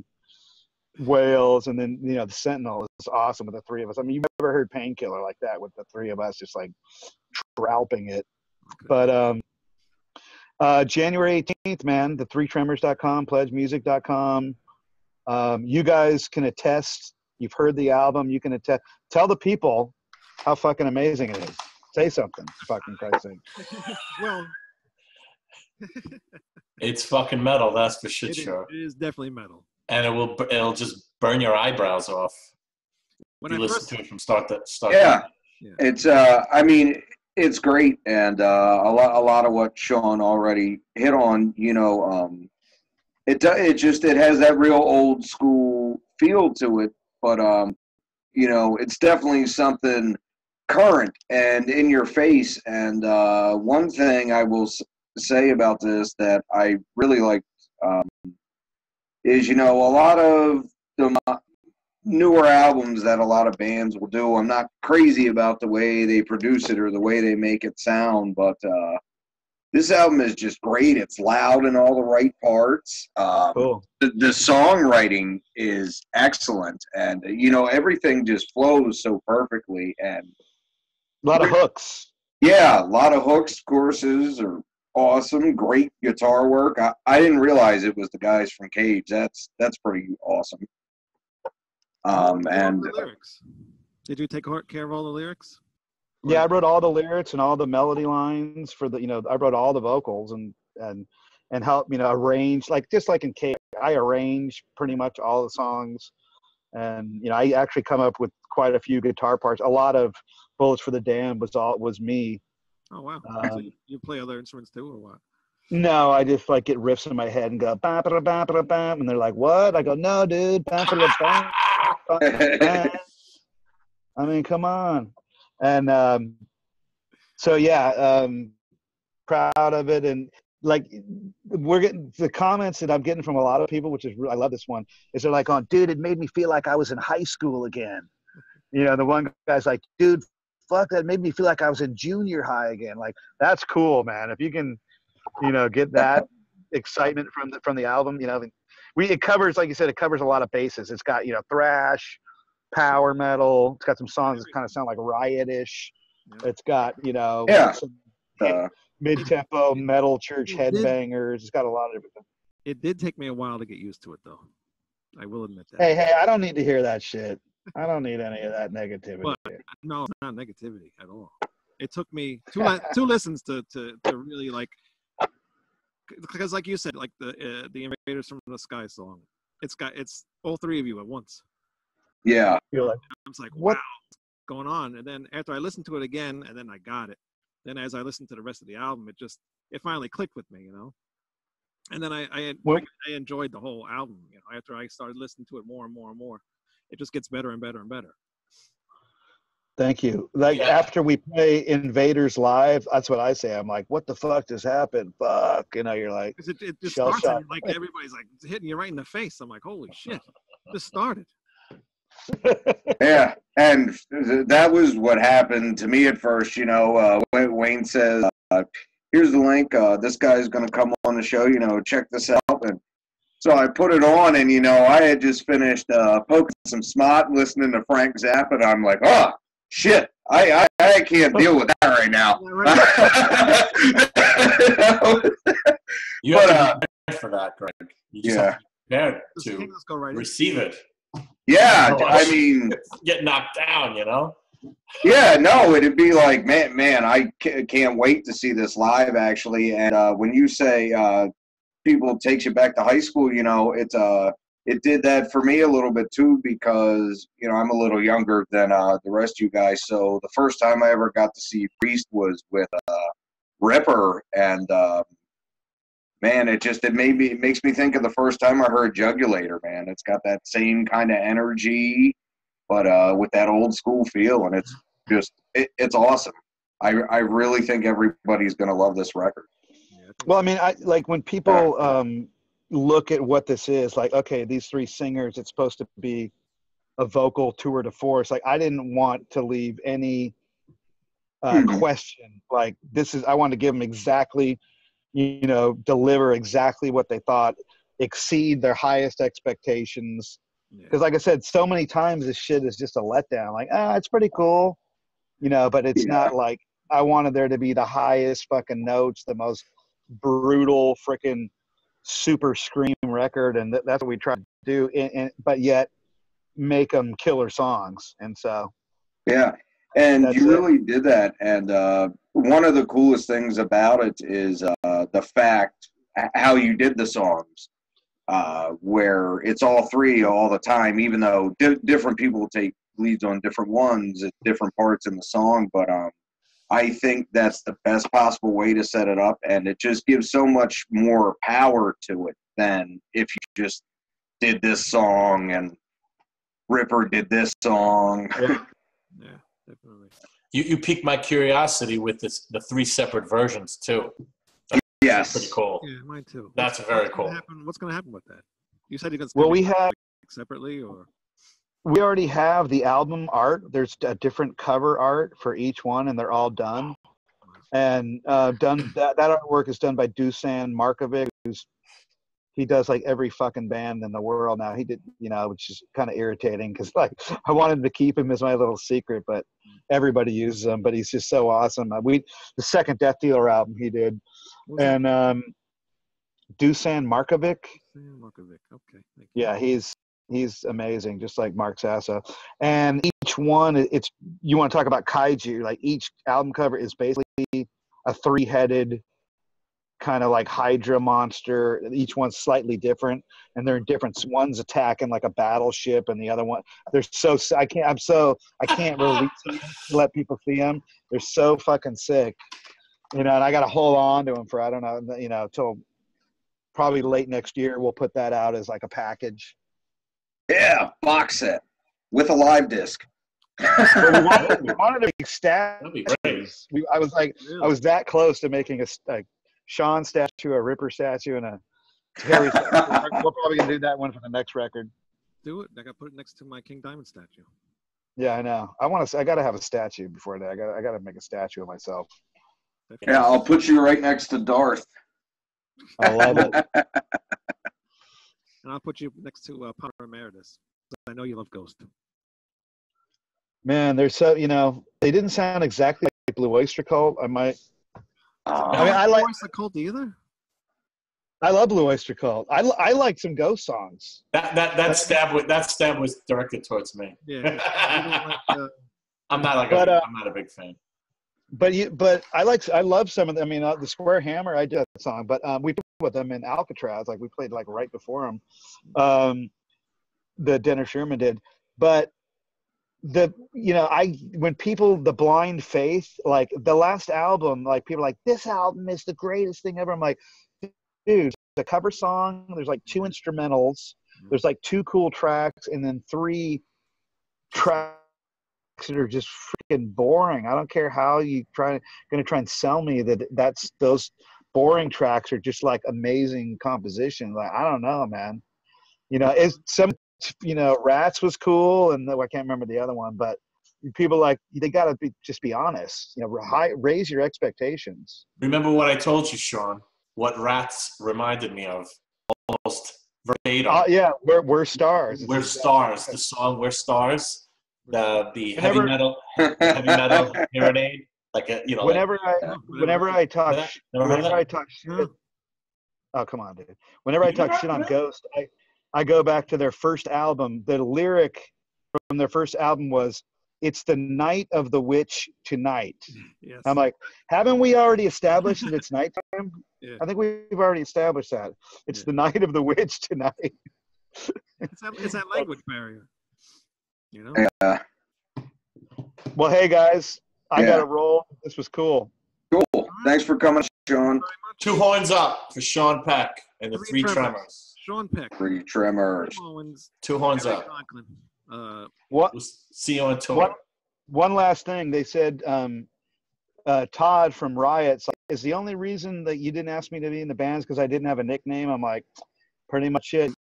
wails, and then, you know, the Sentinel is awesome with the three of us. I mean, you've never heard Painkiller like that with the three of us just like trouping it. But January 18th, man, the threetremors.com, pledgemusic.com. You guys can attest. You've heard the album. You can attest. Tell the people how fucking amazing it is. Say something, fucking Christ's sake. Well, It's fucking metal, that's for shit it sure. is definitely metal. And it'll just burn your eyebrows off. When You I listen first, to it from start to start. Yeah. Yeah. It's I mean, it's great, and a lot of what Sean already hit on, you know, it has that real old school feel to it, but you know, it's definitely something current and in your face. And one thing I will say about this that I really like is, you know, a lot of the newer albums that a lot of bands will do, I'm not crazy about the way they produce it or the way they make it sound, but this album is just great. It's loud in all the right parts. Cool. The songwriting is excellent, and, you know, everything just flows so perfectly. And A lot of hooks. yeah, a lot of hooks, choruses are awesome. Great guitar work. I didn't realize it was the guys from Cage. That's pretty awesome. And the lyrics. Did you take care of all the lyrics? Yeah, I wrote all the lyrics and all the melody lines for the, you know, I wrote all the vocals and help, you know, arrange, like just like in Cage, I arrange pretty much all the songs. And, you know, I actually come up with quite a few guitar parts. A lot of Bullets for the Damned was me. Oh wow! So you play other instruments too, or what? No, I just like get riffs in my head and go bam, bam, bam, bam, bam, and they're like, "What?" I go, "No, dude, bam, bam, bam, bam, bam." I mean, come on. And so yeah, proud of it, and like we're getting the comments that I'm getting from a lot of people, which is I love this one. Is they're like, "Oh, dude, it made me feel like I was in high school again." You know, the one guy's like, "Dude, fuck, that made me feel like I was in junior high again." Like, that's cool, man. If you can, you know, get that excitement from the album, you know, it covers, like you said, it covers a lot of bases. It's got, you know, thrash, power metal. It's got some songs that kind of sound like riot-ish. It's got, you know, some mid-tempo metal church headbangers. It's got a lot of everything. It did take me a while to get used to it, though. I will admit that. Hey, I don't need to hear that shit. I don't need any of that negativity. But, no, it's not negativity at all. It took me two listens to really like, because like you said, like the Invaders from the Sky song, it's all three of you at once. Yeah. You're like, I was like, wow, what's going on? And then after I listened to it again, and then I got it. Then as I listened to the rest of the album, it finally clicked with me, you know. And then I enjoyed the whole album, you know. After I started listening to it more and more and more, it just gets better and better and better. Thank you. Like after we play Invaders live, that's what I say. I'm like, what the fuck just happened? Fuck, you know. You're like, it just starts, and like everybody's like hitting you right in the face. I'm like, holy shit, it just started. Yeah, and that was what happened to me at first. You know, Wayne says here's the link. This guy's going to come on the show, check this out. And so I put it on, and, I had just finished poking some snot, listening to Frank Zappa, and I'm like, oh, shit, I can't deal with that right now. You have to be prepared for that, Greg. You just have to be prepared to receive it. Yeah, I mean, get knocked down, Yeah, no, it'd be like, man, I can't wait to see this live, actually. And when you say people takes you back to high school, it did that for me a little bit too, because I'm a little younger than the rest of you guys. So the first time I ever got to see Priest was with Ripper, and man, it makes me think of the first time I heard Jugulator. Man, it's got that same kind of energy, but with that old school feel, and it's just it's awesome. I really think everybody's gonna love this record. Well, I mean, when people look at what this is, like, okay, these three singers, it's supposed to be a vocal tour de force. Like, I didn't want to leave any question. Like, I wanted to give them exactly, deliver exactly what they thought, exceed their highest expectations. Because, like I said, so many times this shit is just a letdown. Like, it's pretty cool, but it's not like I wanted there to be the highest fucking notes, the most brutal freaking super scream record, and that's what we try to do, but yet make them killer songs. And so and you really did that. And one of the coolest things about it is the fact how you did the songs, where it's all three all the time, even though different people take leads on different ones at different parts in the song. But I think that's the best possible way to set it up, and it just gives so much more power to it than if you just did this song and Ripper did this song. Yeah, definitely. You piqued my curiosity with the three separate versions too. That's pretty cool. Yeah, mine too. That's very cool. What's going to happen with that? You said you're going to we have separately, or we already have the album art. There's a different cover art for each one, and they're all done. And that artwork is done by Dusan Markovic, he does like every fucking band in the world now. He did, which is kind of irritating because like I wanted to keep him as my little secret, but everybody uses him. But he's just so awesome. The second Death Dealer album he did, and Dusan Markovic. Okay. Yeah, he's amazing, just like Mark Sasso. And each one, you want to talk about kaiju? Like each album cover is basically a three-headed kind of like Hydra monster. Each one's slightly different, and they're different. One's attacking like a battleship, and the other one, I can't really let people see them. They're so fucking sick, and I got to hold on to them for I don't know, till probably late next year. We'll put that out as like a package. Yeah, box set with a live disc. we wanted to make statues. I was that close to making a Sean statue, a Ripper statue, and a Harry statue. We're probably gonna do that one for the next record. Do it. I got to put it next to my King Diamond statue. Yeah, I know. I got to have a statue before that. I got to make a statue of myself. Yeah, I'll put you right next to Darth. I love it. And I'll put you next to Power Emeritus. I know you love Ghost. Man, they're so, they didn't sound exactly like Blue Oyster Cult. I like Blue Oyster Cult either. I love Blue Oyster Cult. I like some Ghost songs. That stab was directed towards me. Yeah. I'm not a big fan. But I love some of them. I mean, the Square Hammer, I did that song, but we played with them in Alcatraz. Like we played like right before them. The Denner Sherman did, but when people, the blind faith, like the last album, like people are like, this album is the greatest thing ever. I'm like, dude, the cover song, there's like 2 instrumentals, there's like 2 cool tracks, and then 3 tracks that are just freaking boring. I don't care how you gonna try and sell me that's those boring tracks are just like amazing composition. Like, I don't know, man. It's some, Rats was cool, and I can't remember the other one, but people like they got to just be honest. You know, raise your expectations. Remember what I told you, Sean? What Rats reminded me of, almost verbatim. Yeah, we're stars. We're stars. The song "We're Stars," the heavy metal hearing aid, like a, you know. Whenever I talk shit. No. Oh, come on, dude. Whenever I talk shit on Ghost, I go back to their first album. The lyric from their first album was, "It's the night of the witch tonight." Yes. I'm like, haven't we already established that it's nighttime? Yeah. I think we've already established that. It's the night of the witch tonight. It's that language barrier. You know? Yeah. Well, hey, guys. I got to roll. This was cool. Cool. Thanks for coming, Sean. 2 horns up for Sean Peck and the Three Tremors. Sean Peck. Three Tremors. Tim Owens. 2 horns Harry up. Conklin. What? We'll see you on tour. One last thing. They said Todd from Riot is the only reason that you didn't ask me to be in the bands because I didn't have a nickname. I'm like, pretty much it.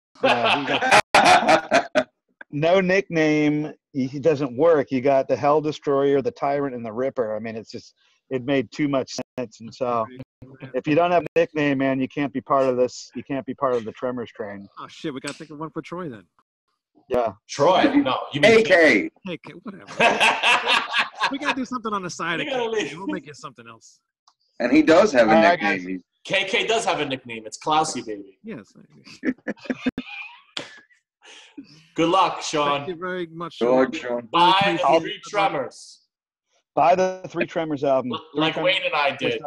No nickname. It doesn't work. You got the Hell Destroyer, the Tyrant, and the Ripper. I mean, it made too much sense. And so if you don't have a nickname, man, you can't be part of this. You can't be part of the Tremors train. Oh, shit. We got to think of one for Troy then. Yeah. Troy. No, you mean AK. Hey, whatever. We got to do something on the side. We'll make it something else. And he does have a All right, nickname. KK does have a nickname. It's Klausy, baby. Yes. Good luck, Sean. Thank you very much. Good luck, Sean. Buy the Three Tremors. Buy the Three Tremors album. Like Wayne and I did.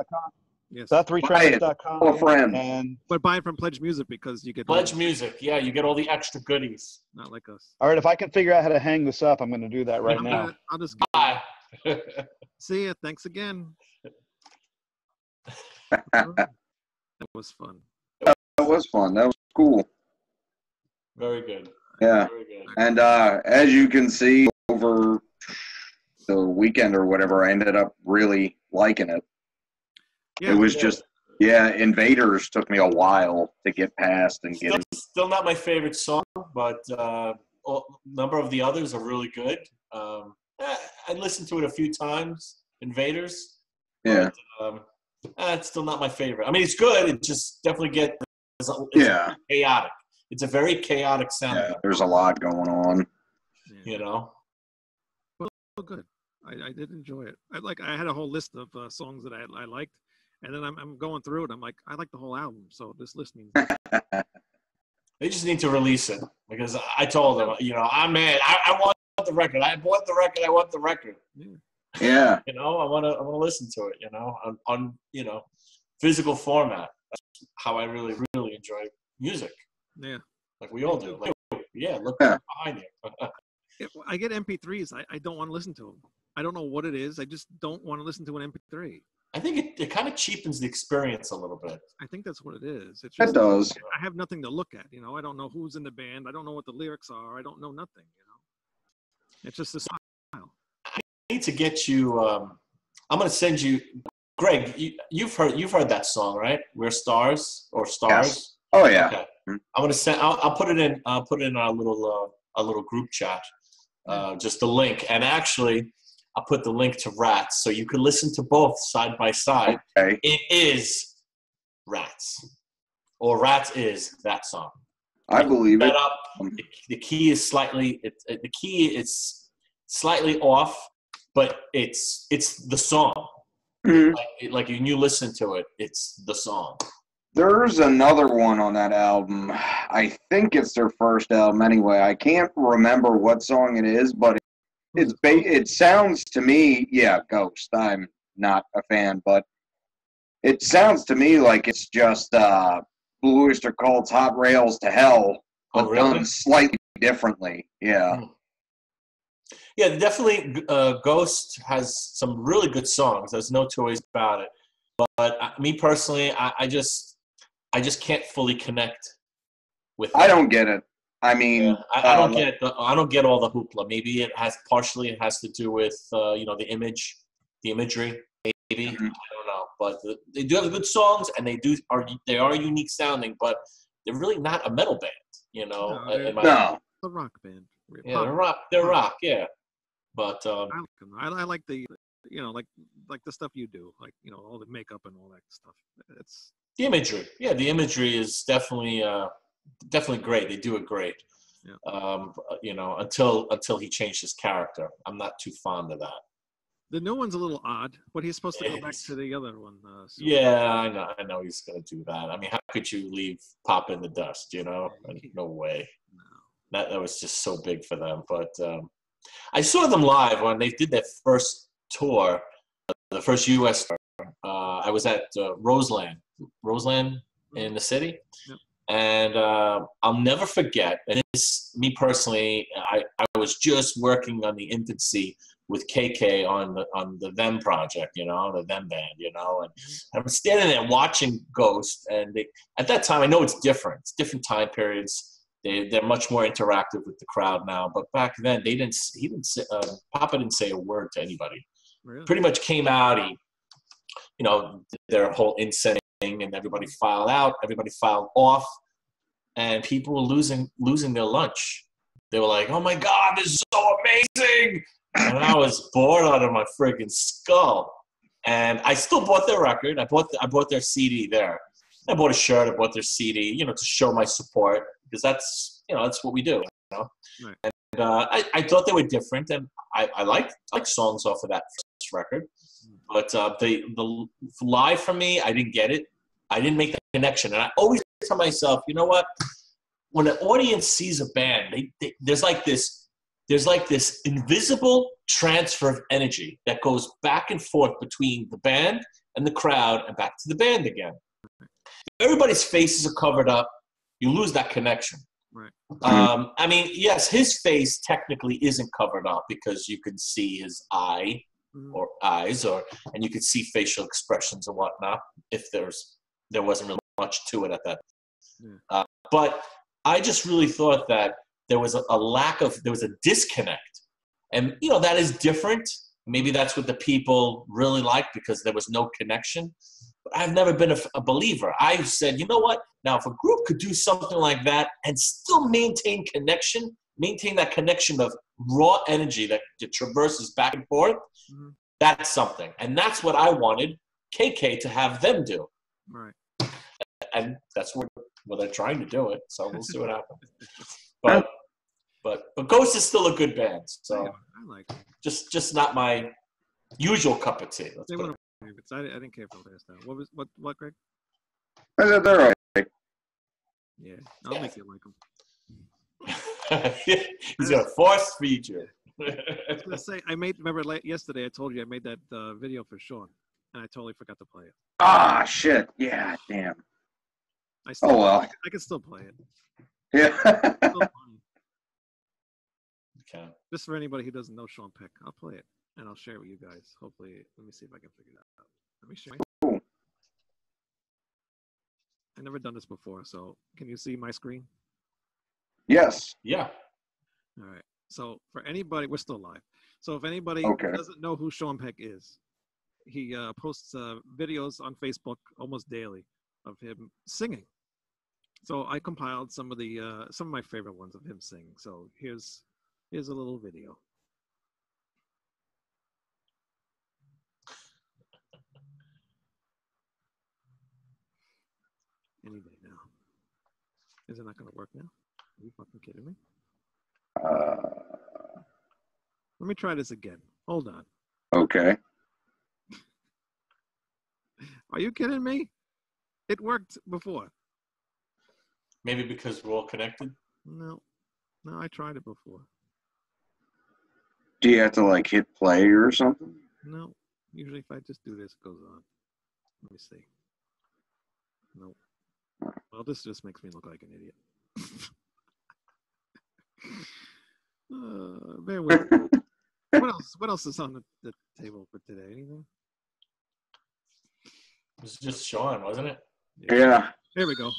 Yes. TheThreeTremors.com. Tell a friend. And But buy it from Pledge Music because you get Pledge Music. Yeah, you get all the extra goodies. Not like us. all right, if I can figure out how to hang this up, I'm going to do that right now. I'll just Bye. see ya. Thanks again. That was fun. That was fun. That was cool. Very good. Yeah. Very good. And as you can see, over the weekend or whatever, I ended up really liking it. Yeah, It was just, Invaders took me a while to get past and get it. Still not my favorite song, but a number of the others are really good. I listened to it a few times, Invaders. Yeah. But, it's still not my favorite. I mean, it's good. It just definitely it's chaotic. It's a very chaotic sound. Yeah, there's a lot going on. You know? Well, good. I did enjoy it. I had a whole list of songs that I liked, and then I'm going through it. I'm like, I like the whole album. So this listening. They just need to release it because I told them, I'm mad. I want the record. I bought the record. I want the record. Yeah. I want to listen to it. On physical format. That's how I really really enjoy music. Yeah. Like we all do. Like, look behind you. I get MP3s. I don't want to listen to them. I don't know what it is. I just don't want to listen to an MP3. I think it kind of cheapens the experience a little bit. I think that's what it is. It's It just, does. I have nothing to look at. I don't know who's in the band. I don't know what the lyrics are. I don't know nothing. It's just a style. I need to get you. I'm going to send you, Greg. You've heard that song, right? We're Stars or Stars. Yes. Oh yeah. Okay. I'm going to send. I'll put it in. I'll put it in our little group chat. Just the link, and actually, I'll put the link to Rats, so you can listen to both side by side. Okay. It is Rats, or Rats is that song. I believe it. Up, the key is slightly. The key is slightly off, but it's the song. Mm-hmm. Like when you listen to it, it's the song. There's another one on that album. I think it's their first album anyway. I can't remember what song it is, but it sounds to me, Ghost. I'm not a fan, but it sounds to me like it's just Blue Oyster Cult's Hot Rails to Hell, but done slightly differently. Yeah. Yeah, definitely Ghost has some really good songs. There's no two ways about it. But me personally, I just can't fully connect with it. I don't get it. I mean, I don't get I don't get all the hoopla. Maybe it has to do with the imagery. Maybe I don't know, but they do have good songs, and they are unique sounding, but they're really not a metal band. No. The rock band. Yeah, they're rock. Yeah. But I like them. I like the, like the stuff you do, like, all the makeup and all that stuff. It's the imagery. Yeah, the imagery is definitely great. They do it great. Yeah. Until he changed his character. I'm not too fond of that. The new one's a little odd, but he's supposed to go back to the other one. Soon. Yeah, I know he's gonna do that. I mean, how could you leave Pop in the dust? No way. No. That was just so big for them. But I saw them live when they did their first tour, the first U.S. tour. I was at Roseland in the city. Yep. And I'll never forget, and it's me personally, I was just working on the infancy with KK on the Them project, the Them band, and I'm standing there watching Ghost, and at that time, I know it's different. It's different time periods. They're much more interactive with the crowd now, but back then, Papa didn't say a word to anybody. Really? Pretty much came out, their whole insane, and everybody filed out, everybody filed off, and people were losing their lunch. They were like, "Oh my God, this is so amazing!" And I was bored out of my friggin' skull. And I still bought their record. I bought their CD there. I bought a shirt. I bought their CD, to show my support, because that's what we do. Right. And I thought they were different, and I like songs off of that first record. But the live for me, I didn't get it. I didn't make that connection. And I always tell myself, you know what? When an audience sees a band, there's like this invisible transfer of energy that goes back and forth between the band and the crowd and back to the band again. If everybody's faces are covered up, you lose that connection. Right. I mean, yes, his face technically isn't covered up because you can see his eyes, and you could see facial expressions and whatnot. If there wasn't really much to it at that. Yeah. But I just really thought that there was a disconnect, and that is different. Maybe that's what the people really liked, because there was no connection. But I've never been a believer. I've said, you know what? Now, if a group could do something like that and still maintain that connection of raw energy that traverses back and forth, that's something. And that's what I wanted KK to have them do. Right. And that's what they're trying to do it. So we'll see what happens. But Ghost is still a good band. So I like it. Just not my usual cup of tea. I didn't care for the last time. What, Greg? I said they're all right. Yeah, I'll make you like them. He's gonna force feed you. I was gonna say, remember yesterday I told you I made that video for Sean, and I totally forgot to play it. Ah, shit. Yeah, damn. I can still play it. Yeah. Okay. Just for anybody who doesn't know Sean Peck, I'll play it and I'll share it with you guys. Hopefully, let me see if I can figure that out. Let me share. Cool. I've never done this before, so can you see my screen? Yes. Yeah. All right. So for anybody, we're still live. So if anybody doesn't know who Sean Peck is, he posts videos on Facebook almost daily of him singing. So I compiled some of my favorite ones of him singing. So here's a little video. Any day now. Is it not going to work now? Are you fucking kidding me? Let me try this again. Hold on. Okay. Are you kidding me? It worked before. Maybe because we're all connected? No, I tried it before. Do you have to hit play or something? No, usually if I just do this, it goes on. Let me see. Nope. Well, this just makes me look like an idiot. Bear with me. What else is on the table for today? Anything? It was just Sean, wasn't it? Yeah. Here we go.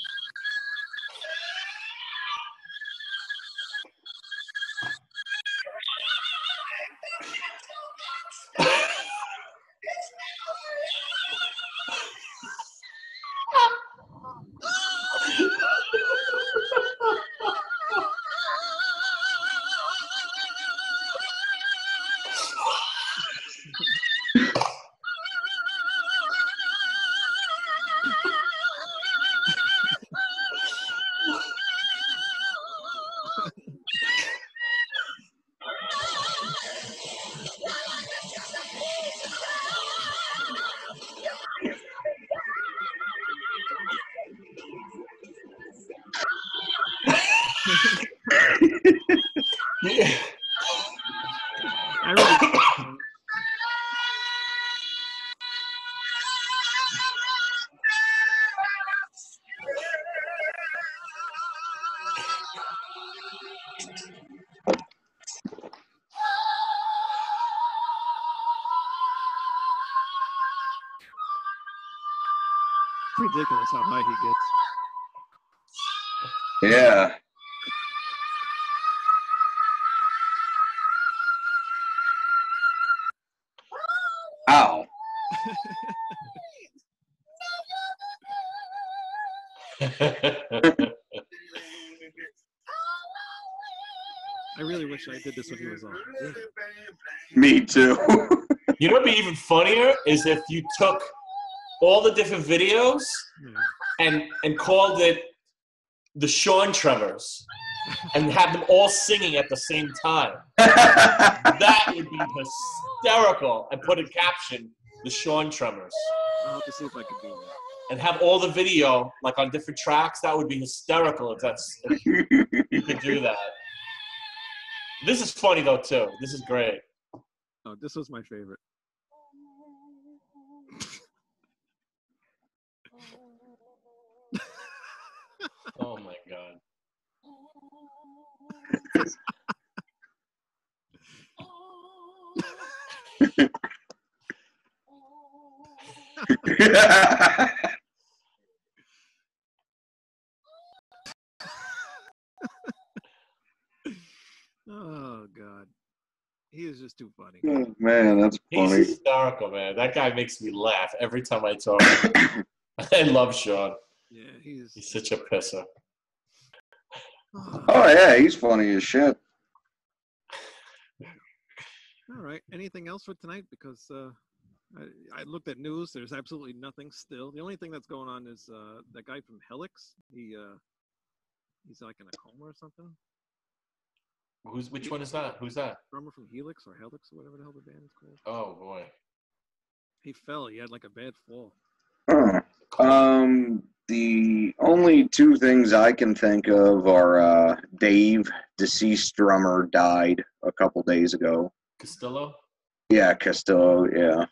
Yeah. I really, it's ridiculous how high he gets. Yeah. Ow. I really wish I did this when he was on. Yeah. Me too. You know what'd be even funnier is if you took all the different videos and called it the Sean Tremors and have them all singing at the same time. That would be hysterical. And put a caption, the Sean Tremors. I'll have to see if I can do that. And have all the video like on different tracks. That would be hysterical if you could do that. This is funny though too. This is great. Oh, this was my favorite. Oh my god. Oh god, he is just too funny. Oh, man, that's He's funny. hysterical, man. That guy makes me laugh every time I talk. I love Sean. Yeah, He's such a pisser. Oh, yeah, he's funny as shit. All right. Anything else for tonight? Because I looked at news. There's absolutely nothing still. The only thing that's going on is that guy from Helix. He's like in a coma or something. Which one is that? Who's that? Drummer from Helix or Helix or whatever the hell the band is called. Oh boy. He fell. He had like a bad fall. The only two things I can think of are Dave, deceased drummer, died a couple days ago. Castillo? Yeah, Castillo, yeah.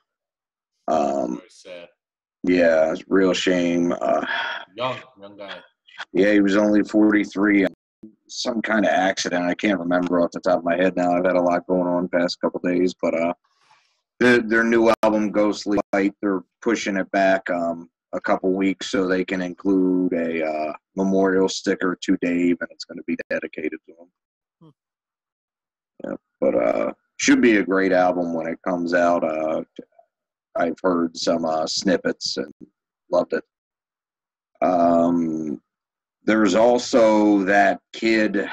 Very sad. Yeah, it's a real shame. Young guy. Yeah, he was only 43. Some kind of accident. I can't remember off the top of my head now. I've had a lot going on the past couple days, but their new album, Ghostly Light, they're pushing it back a couple weeks so they can include a memorial sticker to Dave, and it's going to be dedicated to him. Yeah, but should be a great album when it comes out. I've heard some snippets and loved it. There's also that kid,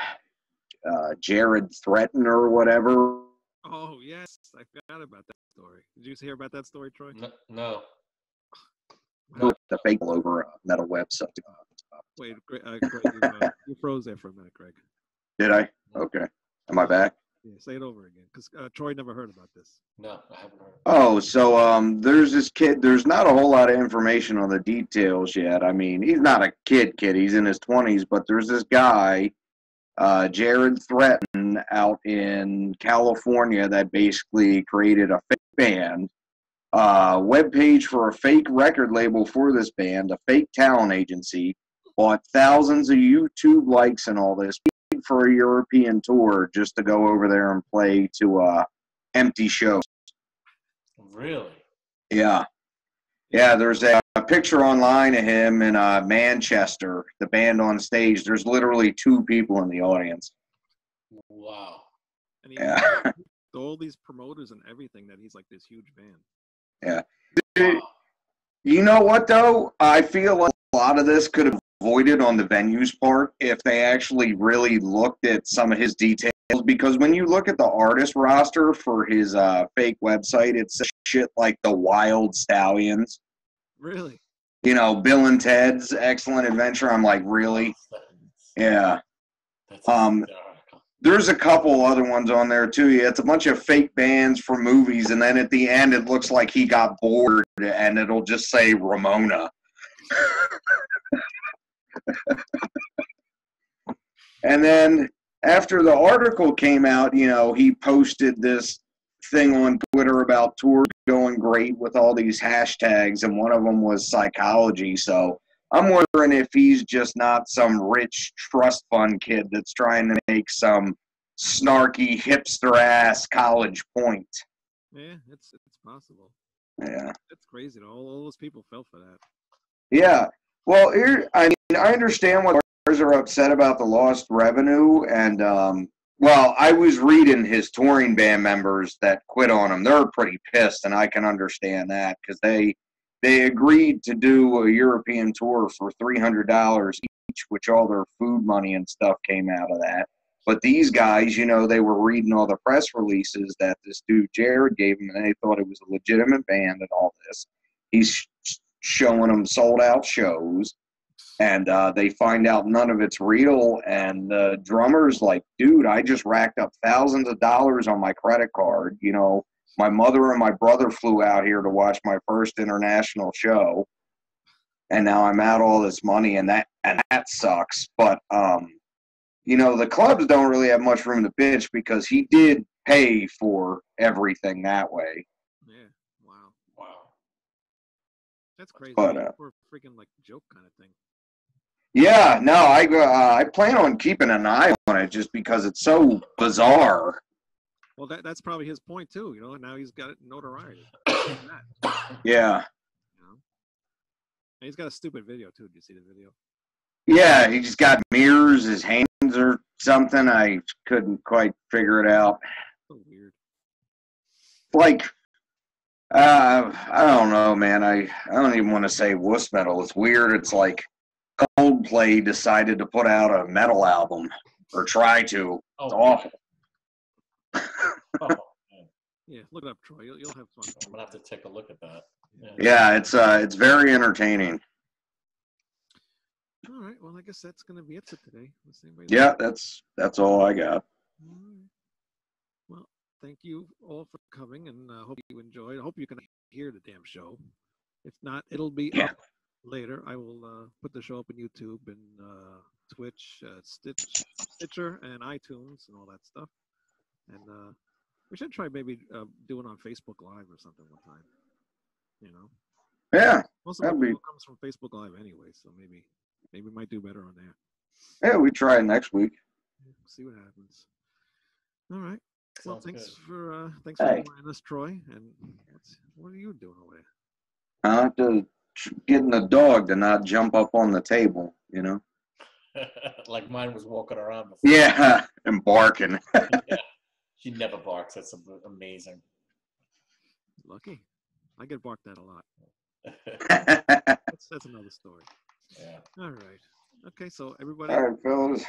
Jared Threaten or whatever. Oh yes, I forgot about that story. Did you hear about that story, Troy? No. The fake over a metal website. Wait, Greg, you froze there for a minute, Greg. Did I? Okay. Am I back? Yeah, say it over again, because Troy never heard about this. No, I haven't heard. Oh, so there's this kid. There's not a whole lot of information on the details yet. I mean, he's not a kid. He's in his 20s, but there's this guy, Jared Threaten, out in California that basically created a fake band, webpage for a fake record label for this band, a fake talent agency, bought thousands of YouTube likes and all this for a European tour just to go over there and play to empty shows. Really? Yeah. Yeah, there's a picture online of him in Manchester, the band on stage. There's literally 2 people in the audience. Wow. And he Yeah. all these promoters and everything that he's like this huge band. Yeah. Wow. You know what, though? I feel like a lot of this could have avoided on the venues part if they actually really looked at some of his details. Because when you look at the artist roster for his fake website, it's shit like the Wild Stallions. Really? You know, Bill and Ted's Excellent Adventure. I'm like, really? Yeah. There's a couple other ones on there too. Yeah, it's a bunch of fake bands for movies, and then at the end it looks like he got bored, and it'll just say Ramona. And then after the article came out, you know, he posted this thing on Twitter about tour going great with all these hashtags, and one of them was psychology. So I'm wondering if he's just not some rich trust fund kid that's trying to make some snarky hipster-ass college point. Yeah, it's possible. Yeah. It's crazy. All those people fell for that. Yeah. Well, I mean, I understand why bars are upset about the lost revenue, and well, I was reading his touring band members that quit on him. They're pretty pissed, and I can understand that because they agreed to do a European tour for $300 each, which all their food money and stuff came out of that. But these guys, you know, they were reading all the press releases that this dude Jared gave them, and they thought it was a legitimate band and all this. He's showing them sold-out shows, and they find out none of it's real, and the drummer's like, dude, I just racked up thousands of dollars on my credit card. You know, my mother and my brother flew out here to watch my first international show, and now I'm out all this money, and that sucks. But, you know, the clubs don't really have much room to bitch because he did pay for everything that way. Yeah, wow. That's crazy. But, for a freaking, like, joke kind of thing. Yeah, no, I plan on keeping an eye on it just because it's so bizarre. Well, that's probably his point too. You know, now he's got notoriety. Yeah. You know? And he's got a stupid video too. Did you see the video? Yeah, he just got mirrors, his hands or something. I couldn't quite figure it out. So weird. Like, I don't know, man. I don't even want to say wuss metal. It's weird. It's like Coldplay decided to put out a metal album, or try to. It's awful. Yeah, look it up, Troy. You'll have fun. I'm gonna have to take a look at that. Yeah, it's very entertaining. All right. Well, I guess that's gonna be it for today. Yeah, that's all I got. All right. Well, thank you all for coming, and hope you enjoyed. I hope you can hear the damn show. If not, it'll be up later. I will put the show up on YouTube and Twitch, Stitcher, and iTunes, and all that stuff. And we should try maybe doing on Facebook Live or something one time. You know. Yeah. Most of the people comes from Facebook Live anyway, so maybe we might do better on there. Yeah, we try it next week. See what happens. All right. Well, thanks good. for joining us, Troy. And what are you doing over there? I have to getting the dog to not jump up on the table, you know. Like mine was walking around before. Yeah, and barking. Yeah. She never barks. That's amazing. Lucky. I get barked at a lot. All That's another story. Yeah. All right. Okay, so everybody. right, fellas.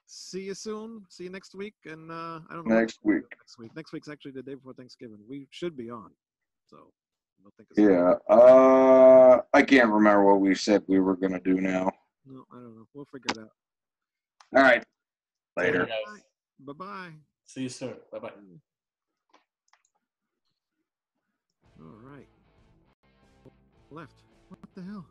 See you soon. See you next week. And I don't know. Next week. Next week's actually the day before Thanksgiving. We should be on. So I don't think it's Yeah. I can't remember what we said we were gonna do now. No, I don't know. We'll figure it out. All right. Later. Bye-bye. See you soon. Bye-bye. All right. Left. What the hell?